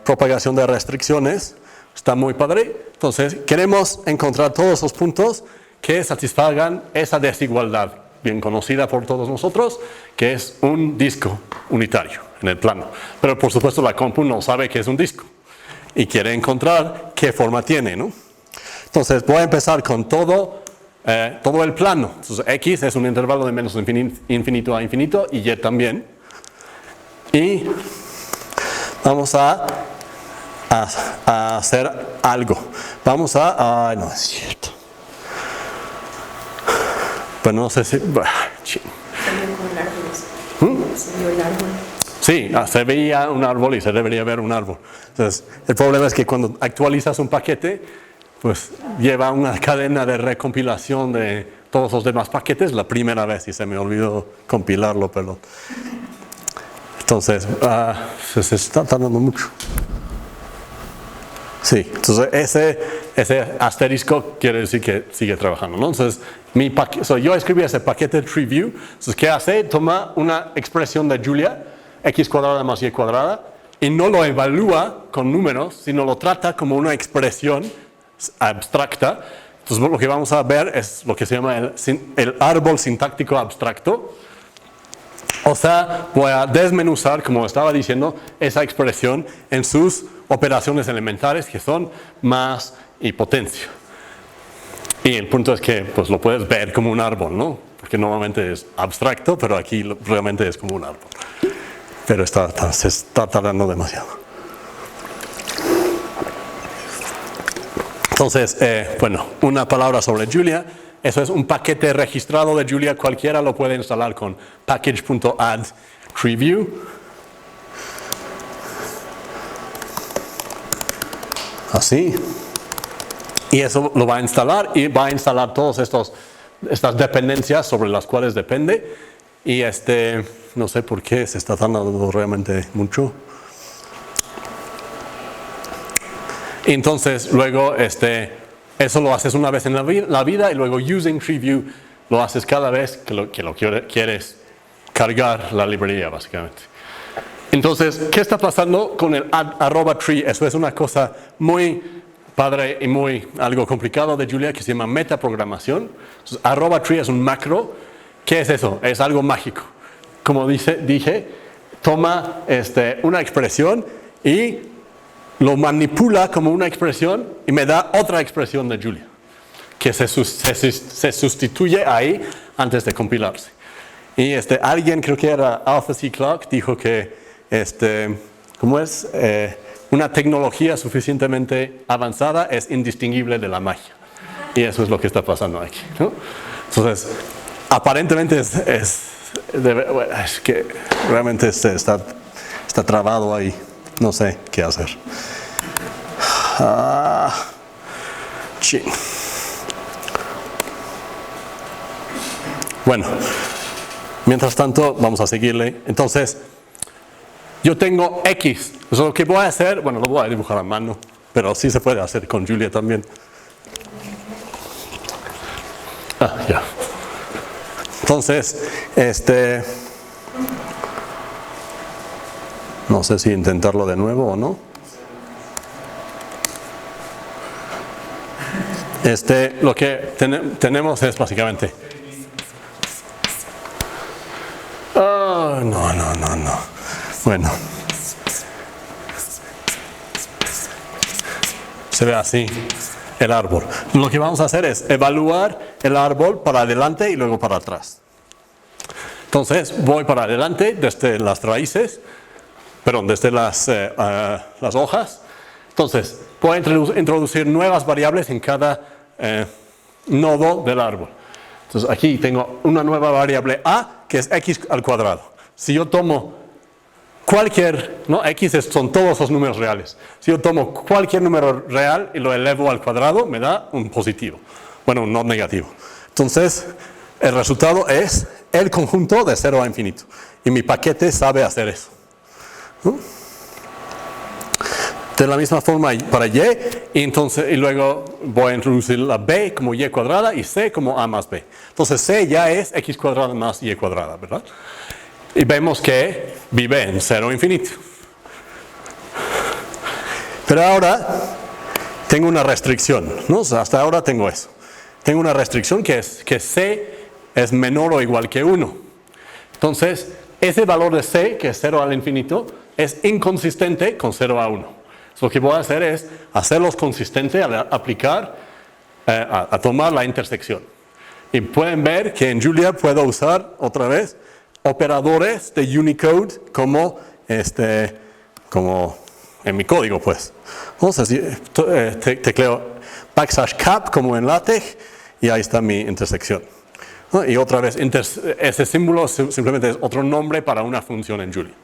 propagación de restricciones. Está muy padre. Entonces queremos encontrar todos los puntos que satisfagan esa desigualdad bien conocida por todos nosotros, que es un disco unitario en el plano. Pero por supuesto la compu no sabe que es un disco y quiere encontrar qué forma tiene, ¿no? Entonces voy a empezar con todo el plano. Entonces X es un intervalo de menos infinito a infinito y Y también. Y vamos a hacer algo. Vamos a... no es cierto. Pues no sé si... Sí, se veía un árbol y se debería ver un árbol. Entonces, el problema es que cuando actualizas un paquete, pues lleva una cadena de recompilación de todos los demás paquetes la primera vez y se me olvidó compilarlo, perdón. Entonces, se está tardando mucho. Sí, entonces ese asterisco quiere decir que sigue trabajando, ¿no? Entonces, yo escribí ese paquete TreeView. Entonces, ¿qué hace? Toma una expresión de Julia, x cuadrada más y cuadrada, y no lo evalúa con números, sino lo trata como una expresión abstracta. Entonces, lo que vamos a ver es lo que se llama el árbol sintáctico abstracto. O sea, voy a desmenuzar, como estaba diciendo, esa expresión en sus operaciones elementales, que son más y potencia. Y el punto es que pues, lo puedes ver como un árbol, ¿no? Porque normalmente es abstracto, pero aquí realmente es como un árbol. Pero se está tardando demasiado. Entonces, una palabra sobre Julia. Eso es un paquete registrado de Julia. Cualquiera lo puede instalar con package.add TreeView. Así. Y eso lo va a instalar y va a instalar todas estas dependencias sobre las cuales depende. Y no sé por qué se está tardando realmente mucho. Entonces, luego, eso lo haces una vez en la vida y luego using TreeView lo haces cada vez que lo quieres cargar la librería, básicamente. Entonces, ¿qué está pasando con el @tree? Eso es una cosa muy padre y algo complicado de Julia que se llama metaprogramación. Entonces, @tree es un macro. ¿Qué es eso? Es algo mágico. Como dije, toma una expresión y lo manipula como una expresión y me da otra expresión de Julia que se sustituye ahí antes de compilarse. Y alguien, creo que era Arthur C. Clarke, dijo que ¿cómo es? Una tecnología suficientemente avanzada es indistinguible de la magia. Y eso es lo que está pasando aquí, ¿no? Entonces, aparentemente es que realmente está trabado ahí. No sé qué hacer. Bueno, mientras tanto vamos a seguirle. Entonces, yo tengo X. Entonces, lo que voy a hacer, bueno, lo voy a dibujar a mano, pero sí se puede hacer con Julia también. Ya. Entonces, no sé si intentarlo de nuevo o no. Lo que tenemos es básicamente. No. Bueno. Se ve así el árbol. Lo que vamos a hacer es evaluar el árbol para adelante y luego para atrás. Entonces, voy para adelante desde las raíces, desde las hojas. Entonces, voy a introducir nuevas variables en cada nodo del árbol. Entonces, aquí tengo una nueva variable a, que es x al cuadrado. Si yo tomo x son todos los números reales. Si yo tomo cualquier número real y lo elevo al cuadrado, me da un positivo. Bueno, un no negativo. Entonces, el resultado es el conjunto de 0 a infinito. Y mi paquete sabe hacer eso. ¿No? De la misma forma para y, y luego voy a introducir la b como y cuadrada y c como a más b. Entonces c ya es x cuadrada más y cuadrada, ¿verdad? Y vemos que vive en 0 infinito. Pero ahora tengo una restricción, ¿no? O sea, hasta ahora tengo eso. Tengo una restricción que es que c es menor o igual que 1. Entonces, ese valor de c, que es 0 al infinito, es inconsistente con 0 a 1. Lo que voy a hacer es hacerlos consistentes al aplicar, a tomar la intersección. Y pueden ver que en Julia puedo usar otra vez operadores de Unicode como en mi código, pues. Entonces, tecleo \cap como en LaTeX y ahí está mi intersección. ¿No? Y otra vez, ese símbolo simplemente es otro nombre para una función en Julia.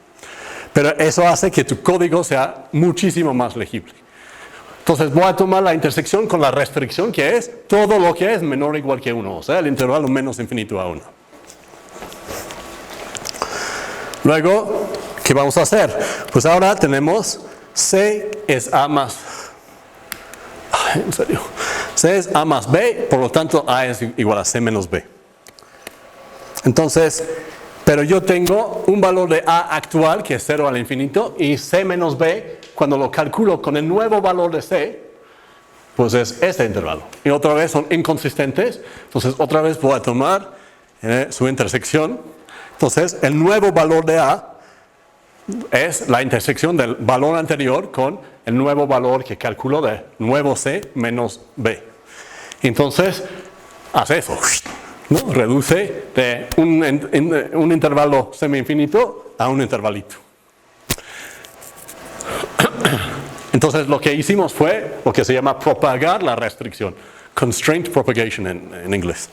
Pero eso hace que tu código sea muchísimo más legible. Entonces voy a tomar la intersección con la restricción que es todo lo que es menor o igual que 1, o sea, el intervalo menos infinito a 1. Luego, ¿qué vamos a hacer? Pues ahora tenemos C es A más... en serio. C es A más B, por lo tanto A es igual a C menos B. Entonces, pero yo tengo un valor de A actual, que es 0 al infinito, y C menos B, cuando lo calculo con el nuevo valor de C, pues es este intervalo. Y otra vez son inconsistentes, entonces otra vez voy a tomar su intersección. Entonces, el nuevo valor de A es la intersección del valor anterior con el nuevo valor que calculo de nuevo C menos B. Entonces, hace eso, ¿no? Reduce de un intervalo semi-infinito a un intervalito. Entonces, lo que hicimos fue lo que se llama propagar la restricción. Constraint propagation en inglés.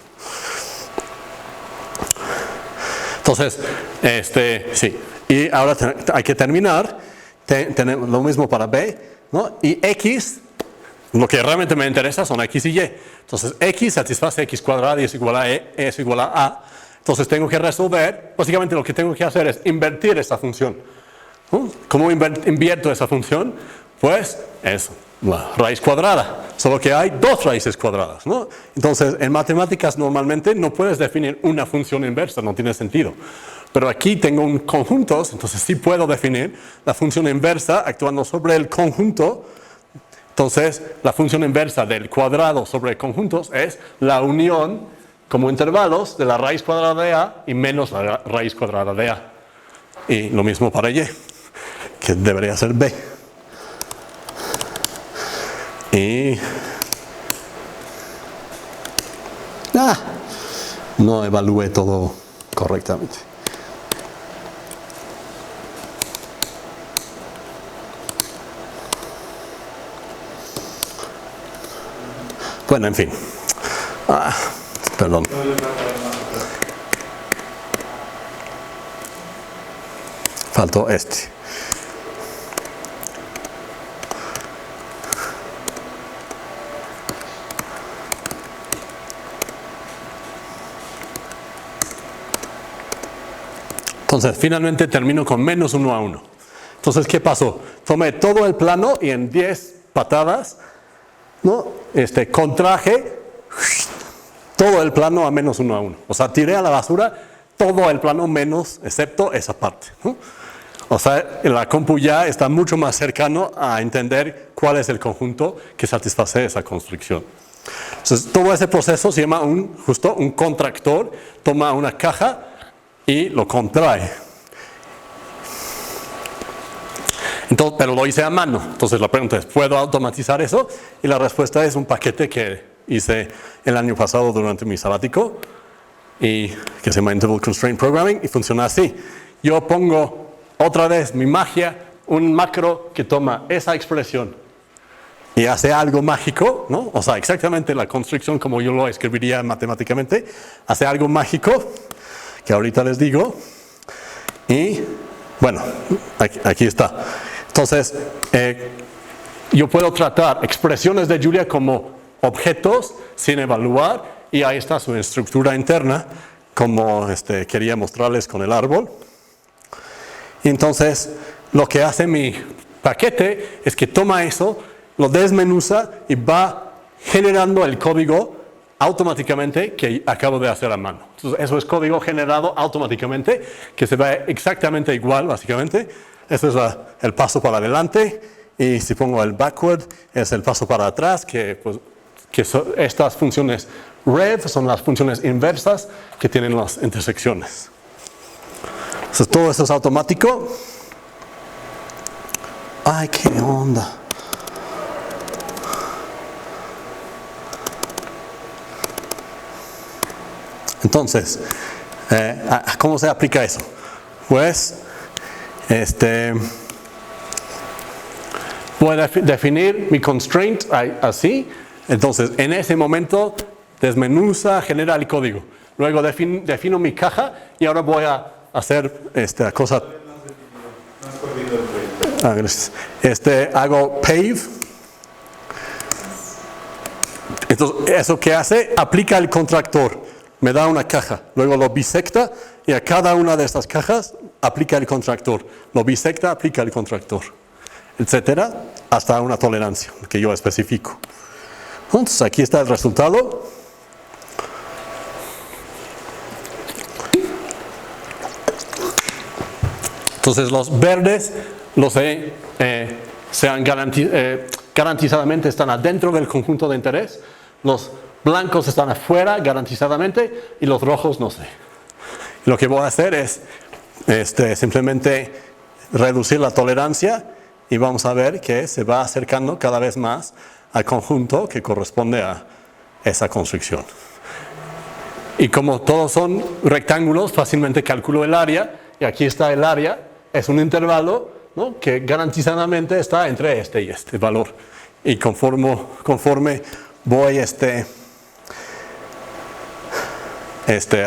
Entonces, sí. Y ahora hay que terminar. Tenemos lo mismo para B, ¿no? Y X, Lo que realmente me interesa son x y y. Entonces, x satisface x cuadrado y es igual a e es igual a a. Entonces, tengo que resolver, básicamente lo que tengo que hacer es invertir esta función. ¿Cómo invierto esa función? Pues eso, la raíz cuadrada. Solo que hay dos raíces cuadradas, ¿no? Entonces, en matemáticas normalmente no puedes definir una función inversa, no tiene sentido. Pero aquí tengo un conjunto, entonces sí puedo definir la función inversa actuando sobre el conjunto. Entonces, la función inversa del cuadrado sobre conjuntos es la unión como intervalos de la raíz cuadrada de a y menos la raíz cuadrada de a. Y lo mismo para y, que debería ser b. Y no evalué todo correctamente. Bueno, en fin. Perdón. Faltó este. Entonces, finalmente termino con menos 1 a 1. Entonces, ¿qué pasó? Tomé todo el plano y en 10 patadas, ¿no? Contraje todo el plano a menos 1 a 1. O sea, tiré a la basura todo el plano menos, excepto esa parte, ¿no? O sea, la compu ya está mucho más cercano a entender cuál es el conjunto que satisface esa construcción. Entonces, todo ese proceso se llama justo un contractor. Toma una caja y lo contrae. Entonces, pero lo hice a mano. Entonces la pregunta es, ¿puedo automatizar eso? Y la respuesta es un paquete que hice el año pasado durante mi sabático y que se llama Interval Constraint Programming y funciona así. Yo pongo otra vez mi magia, un macro que toma esa expresión y hace algo mágico, ¿no? O sea, exactamente la construcción como yo lo escribiría matemáticamente, hace algo mágico que ahorita les digo. Y bueno, aquí está. Entonces, yo puedo tratar expresiones de Julia como objetos sin evaluar y ahí está su estructura interna como quería mostrarles con el árbol. Y entonces, lo que hace mi paquete es que toma eso, lo desmenuza y va generando el código automáticamente que acabo de hacer a mano. Entonces, eso es código generado automáticamente que se ve exactamente igual, básicamente. Este es el paso para adelante y si pongo el backward es el paso para atrás, que estas funciones rev son las funciones inversas que tienen las intersecciones. Entonces, todo eso es automático. Ay, qué onda. Entonces, ¿cómo se aplica eso? Pues, voy a definir mi constraint así. Entonces, en ese momento, desmenuza, genera el código. Luego defino mi caja y ahora voy a hacer esta cosa. Gracias. Hago pave. Entonces, ¿eso qué hace? Aplica el contractor. Me da una caja, luego lo bisecta y a cada una de estas cajas aplica el contractor. Lo bisecta, aplica el contractor, etcétera, hasta una tolerancia que yo especifico. Entonces, aquí está el resultado. Entonces, los verdes garantizadamente están adentro del conjunto de interés. Los blancos están afuera garantizadamente y los rojos no sé. Lo que voy a hacer es simplemente reducir la tolerancia y vamos a ver que se va acercando cada vez más al conjunto que corresponde a esa construcción. Y como todos son rectángulos, fácilmente calculo el área y aquí está el área, es un intervalo, ¿no?, que garantizadamente está entre este y este valor. Y conforme voy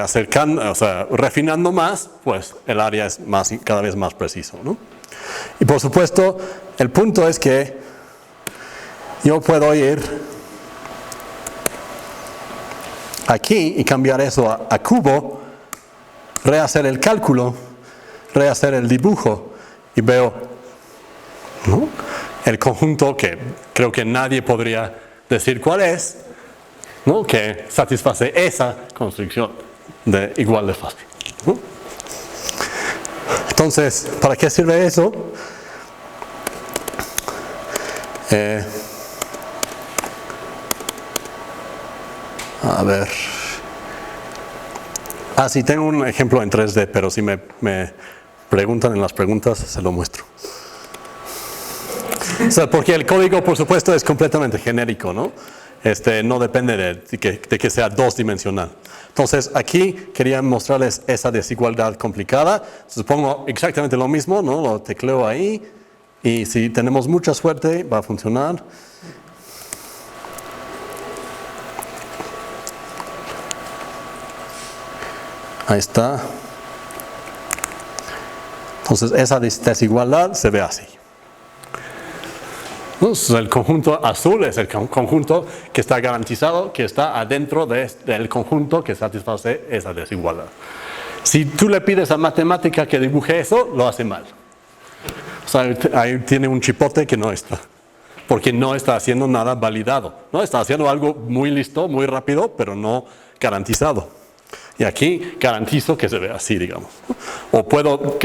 acercando, o sea, refinando más, pues el área es cada vez más preciso, ¿no? Y por supuesto, el punto es que yo puedo ir aquí y cambiar eso a cubo, rehacer el cálculo, rehacer el dibujo y veo, ¿no?, el conjunto que creo que nadie podría decir cuál es, ¿no?, que satisface esa construcción de igual de fácil, ¿no? Entonces, ¿para qué sirve eso? A ver. Sí, tengo un ejemplo en 3D, pero si me preguntan en las preguntas, se lo muestro. O sea, porque el código, por supuesto, es completamente genérico, ¿no? No depende de que sea dos-dimensional. Entonces, aquí quería mostrarles esa desigualdad complicada. Supongo exactamente lo mismo, ¿no? Lo tecleo ahí y si tenemos mucha suerte va a funcionar. Ahí está. Entonces, esa desigualdad se ve así. Entonces, el conjunto azul es el conjunto que está garantizado, que está adentro del conjunto que satisface esa desigualdad. Si tú le pides a matemática que dibuje eso, lo hace mal. O sea, ahí tiene un chipote que no está, porque no está haciendo nada validado, ¿no? Está haciendo algo muy listo, muy rápido, pero no garantizado. Y aquí garantizo que se ve así, digamos. O puedo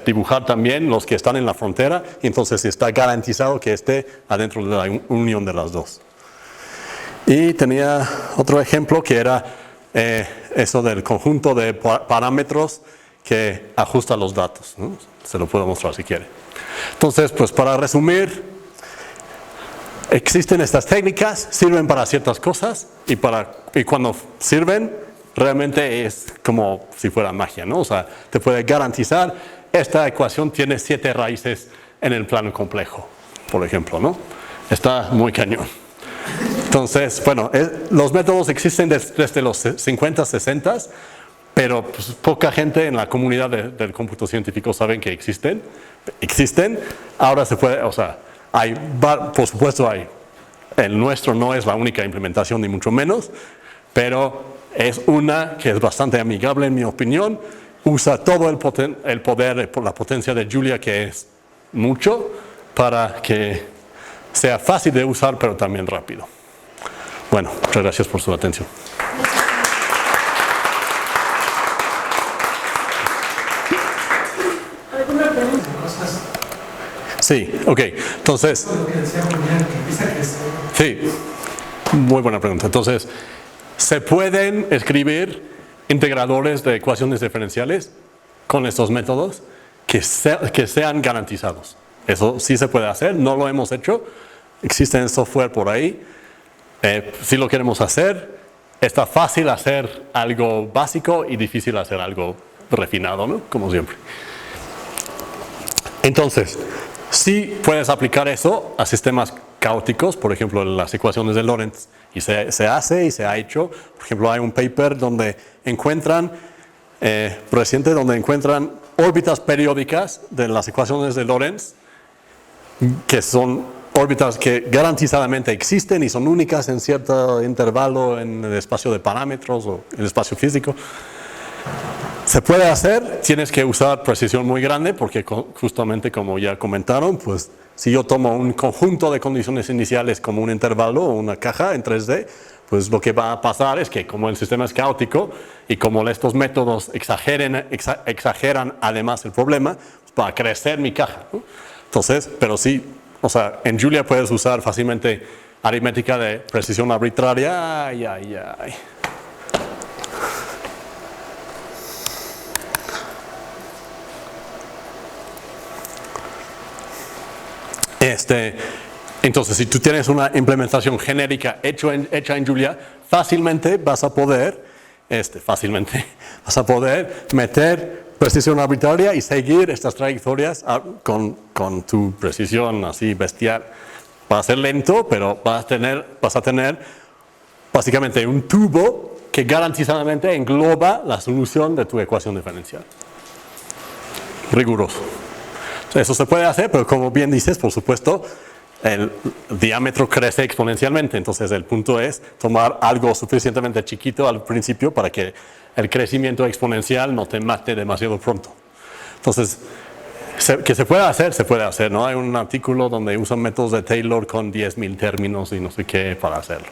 dibujar también los que están en la frontera, y entonces está garantizado que esté adentro de la unión de las dos. Y tenía otro ejemplo que era eso del conjunto de parámetros que ajusta los datos, ¿no? Se lo puedo mostrar si quiere. Entonces, pues para resumir, existen estas técnicas, sirven para ciertas cosas, y cuando sirven, realmente es como si fuera magia, ¿no? O sea, te puede garantizar, esta ecuación tiene 7 raíces en el plano complejo, por ejemplo, ¿no? Está muy cañón. Entonces, bueno, los métodos existen desde los 50, 60, pero pues, poca gente en la comunidad del cómputo científico saben que existen. Ahora se puede, o sea, por supuesto hay. El nuestro no es la única implementación, ni mucho menos, pero es una que es bastante amigable en mi opinión, usa todo el poder, la potencia de Julia, que es mucho, para que sea fácil de usar, pero también rápido. Bueno, muchas gracias por su atención. ¿Alguna pregunta? Sí, ok, entonces... Sí, muy buena pregunta. Entonces, ¿se pueden escribir integradores de ecuaciones diferenciales con estos métodos que sean garantizados? Eso sí se puede hacer, no lo hemos hecho, existe software por ahí. Si lo queremos hacer, está fácil hacer algo básico y difícil hacer algo refinado, ¿no? Como siempre. Entonces, sí puedes aplicar eso a sistemas caóticos, por ejemplo, las ecuaciones de Lorentz. Y se hace y se ha hecho. Por ejemplo, hay un paper donde encuentran, reciente, donde encuentran órbitas periódicas de las ecuaciones de Lorentz, que son órbitas que garantizadamente existen y son únicas en cierto intervalo en el espacio de parámetros o en el espacio físico. Se puede hacer, tienes que usar precisión muy grande porque justamente como ya comentaron, pues si yo tomo un conjunto de condiciones iniciales como un intervalo o una caja en 3D, pues lo que va a pasar es que como el sistema es caótico y como estos métodos exageran además el problema, pues va a crecer mi caja, ¿no? Entonces, pero sí, o sea, en Julia puedes usar fácilmente aritmética de precisión arbitraria. Entonces, si tú tienes una implementación genérica hecha en Julia, fácilmente vas a poder meter precisión arbitraria y seguir estas trayectorias con tu precisión así bestial. Va a ser lento, pero vas a tener básicamente un tubo que garantizadamente engloba la solución de tu ecuación diferencial. Riguroso. Eso se puede hacer, pero como bien dices, por supuesto, el diámetro crece exponencialmente. Entonces el punto es tomar algo suficientemente chiquito al principio para que el crecimiento exponencial no te mate demasiado pronto. Entonces, que se puede hacer, ¿no? Hay un artículo donde usan métodos de Taylor con 10.000 términos y no sé qué para hacerlo.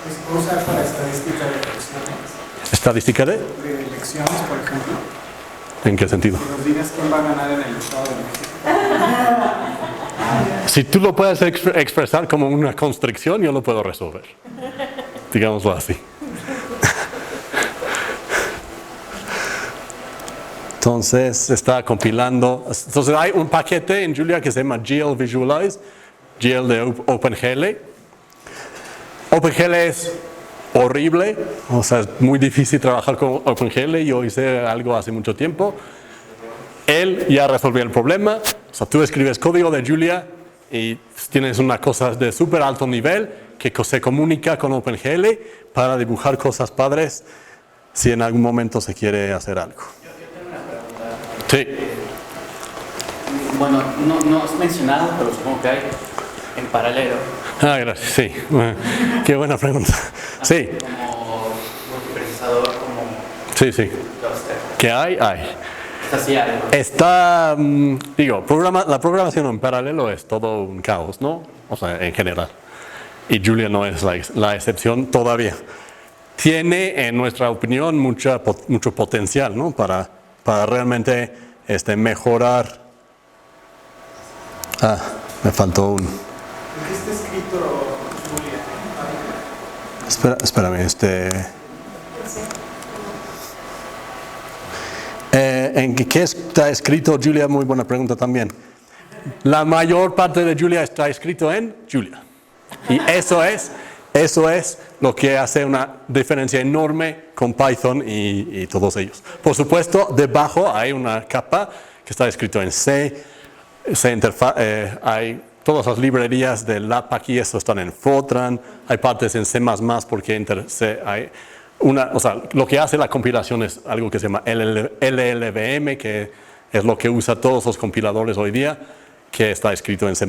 ¿Se puede usar para estadística de elecciones? ¿Estadística de? De elecciones, por ejemplo. ¿En qué sentido? Que nos digas quién va a ganar en el Estado de México. Si tú lo puedes expresar como una constricción, yo lo puedo resolver. Digámoslo así. Entonces está compilando. Entonces hay un paquete en Julia que se llama GL Visualize, GL de OpenGL. OpenGL es horrible, o sea, es muy difícil trabajar con OpenGL. Yo hice algo hace mucho tiempo. Él ya resolvió el problema. O sea, tú escribes código de Julia y tienes una cosa de súper alto nivel que se comunica con OpenGL para dibujar cosas padres si en algún momento se quiere hacer algo. Sí. Bueno, no has mencionado, pero supongo que hay en paralelo. Ah, gracias, sí. Qué buena pregunta. Sí. Como multiprocesador, como Sí, sí. cluster. ¿Qué hay? Hay. Está así algo. Está, la programación en paralelo es todo un caos, ¿no? O sea, en general. Y Julia no es la excepción todavía. Tiene, en nuestra opinión, mucho potencial, ¿no? Para realmente mejorar. Ah, me faltó un. ¿En qué está escrito Julia? Espérame, ¿en qué está escrito Julia? Muy buena pregunta también. La mayor parte de Julia está escrito en Julia. Y eso es lo que hace una diferencia enorme con Python y todos ellos. Por supuesto, debajo hay una capa que está escrito en C. Hay todas las librerías de LAP aquí, eso están en Fortran. Hay partes en C++ porque hay lo que hace la compilación es algo que se llama LLVM, que es lo que usa todos los compiladores hoy día, que está escrito en C++.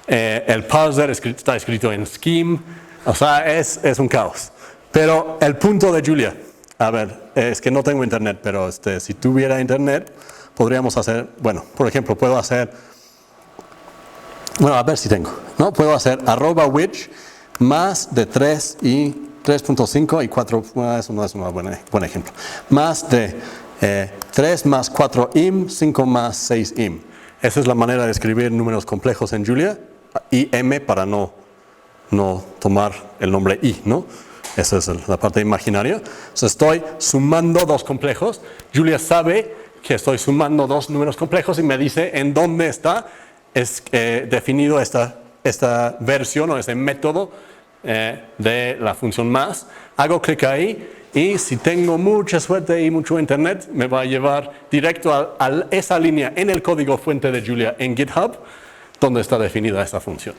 El parser está escrito en Scheme. O sea, es un caos. Pero el punto de Julia, a ver, es que no tengo internet, pero si tuviera internet, podríamos hacer, bueno, por ejemplo, puedo hacer, bueno, a ver si tengo, ¿no? Puedo hacer @which más de 3 y 3.5 y 4, eso no es un buen ejemplo, más de 3 más 4 im, 5 más 6 im. Esa es la manera de escribir números complejos en Julia, y m para no tomar el nombre i, ¿no? Esa es la parte imaginaria. Entonces estoy sumando dos complejos. Julia sabe que estoy sumando dos números complejos y me dice en dónde está definido esta versión o ese método de la función más. Hago clic ahí y si tengo mucha suerte y mucho internet, me va a llevar directo a esa línea en el código fuente de Julia en GitHub, donde está definida esta función.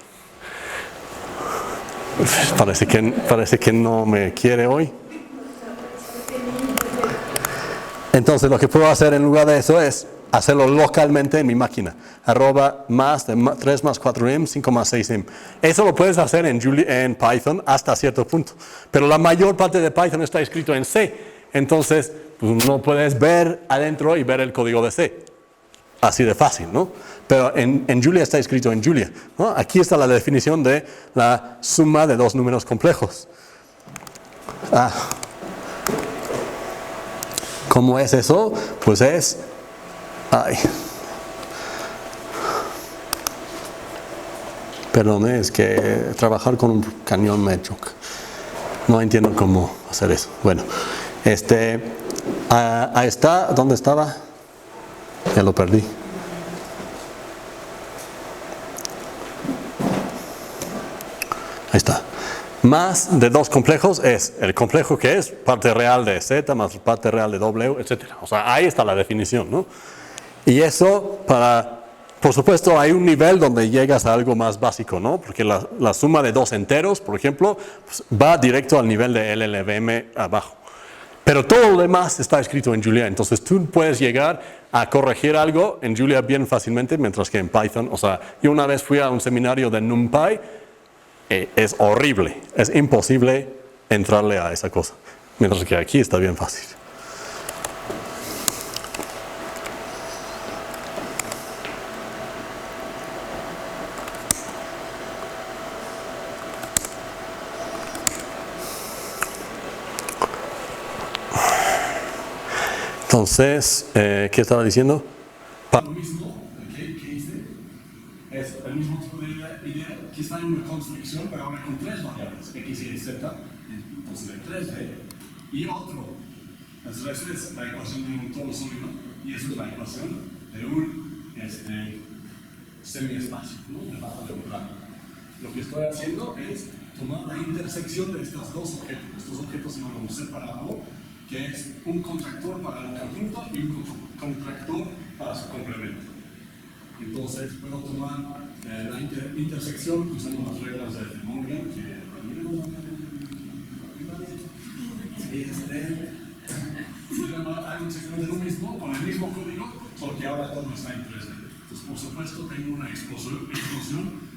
Parece que no me quiere hoy. Entonces lo que puedo hacer en lugar de eso es hacerlo localmente en mi máquina. @más de 3 más 4 im, 5 más 6 im. Eso lo puedes hacer en Python hasta cierto punto. Pero la mayor parte de Python está escrito en C. Entonces pues, no puedes ver adentro y ver el código de C. Así de fácil, ¿no? Pero en Julia está escrito en Julia, ¿no? Aquí está la definición de la suma de dos números complejos. ¿Cómo es eso? Pues es... Perdón, es que trabajar con un cañón me choca. No entiendo cómo hacer eso. Bueno, ahí está. ¿Dónde estaba? Ya lo perdí. Ahí está. Más de dos complejos es el complejo que es parte real de Z más parte real de W, etc. O sea, ahí está la definición, ¿no? Y eso por supuesto, hay un nivel donde llegas a algo más básico, ¿no? Porque la suma de dos enteros, por ejemplo, pues, va directo al nivel de LLVM abajo. Pero todo lo demás está escrito en Julia, entonces tú puedes llegar a corregir algo en Julia bien fácilmente, mientras que en Python, o sea, yo una vez fui a un seminario de NumPy, es horrible, es imposible entrarle a esa cosa, mientras que aquí está bien fácil. Entonces, ¿qué estaba diciendo? Lo mismo que hice es el mismo tipo de idea que está en una construcción, pero ahora con tres variables, x, y, z, entonces en 3D, y otro. Entonces, esa es la ecuación de un todo sólido, y esa es la ecuación de un semiespacio, ¿no? De baja de un plano. Lo que estoy haciendo es tomar la intersección de estos dos objetos. Estos objetos se van a un separado, que es un contractor para el conjunto y un contractor para su complemento. Entonces, puedo tomar la intersección usando las reglas de Morgan, que hay un segmento de lo mismo, con el mismo código, porque ahora todo está en 3D. Entonces, por supuesto, tengo una explosión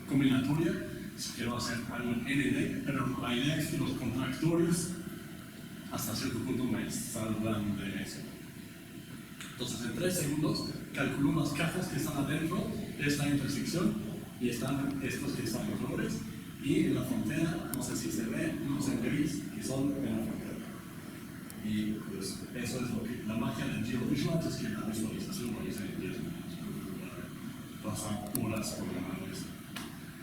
combinatoria, si quiero hacer algo en ND, pero la idea es que los contractores hasta cierto punto me salvan de eso. Entonces, en 3 segundos, calculo las cajas que están adentro de esta intersección y están estos que están en colores, y en la frontera, no sé si se ve, unos en gris, que son en la frontera. Y pues eso es lo que la magia del GeoVisual es que la visualización lo hice en 10 minutos. Pasan horas programando esto,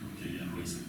porque ya lo hice.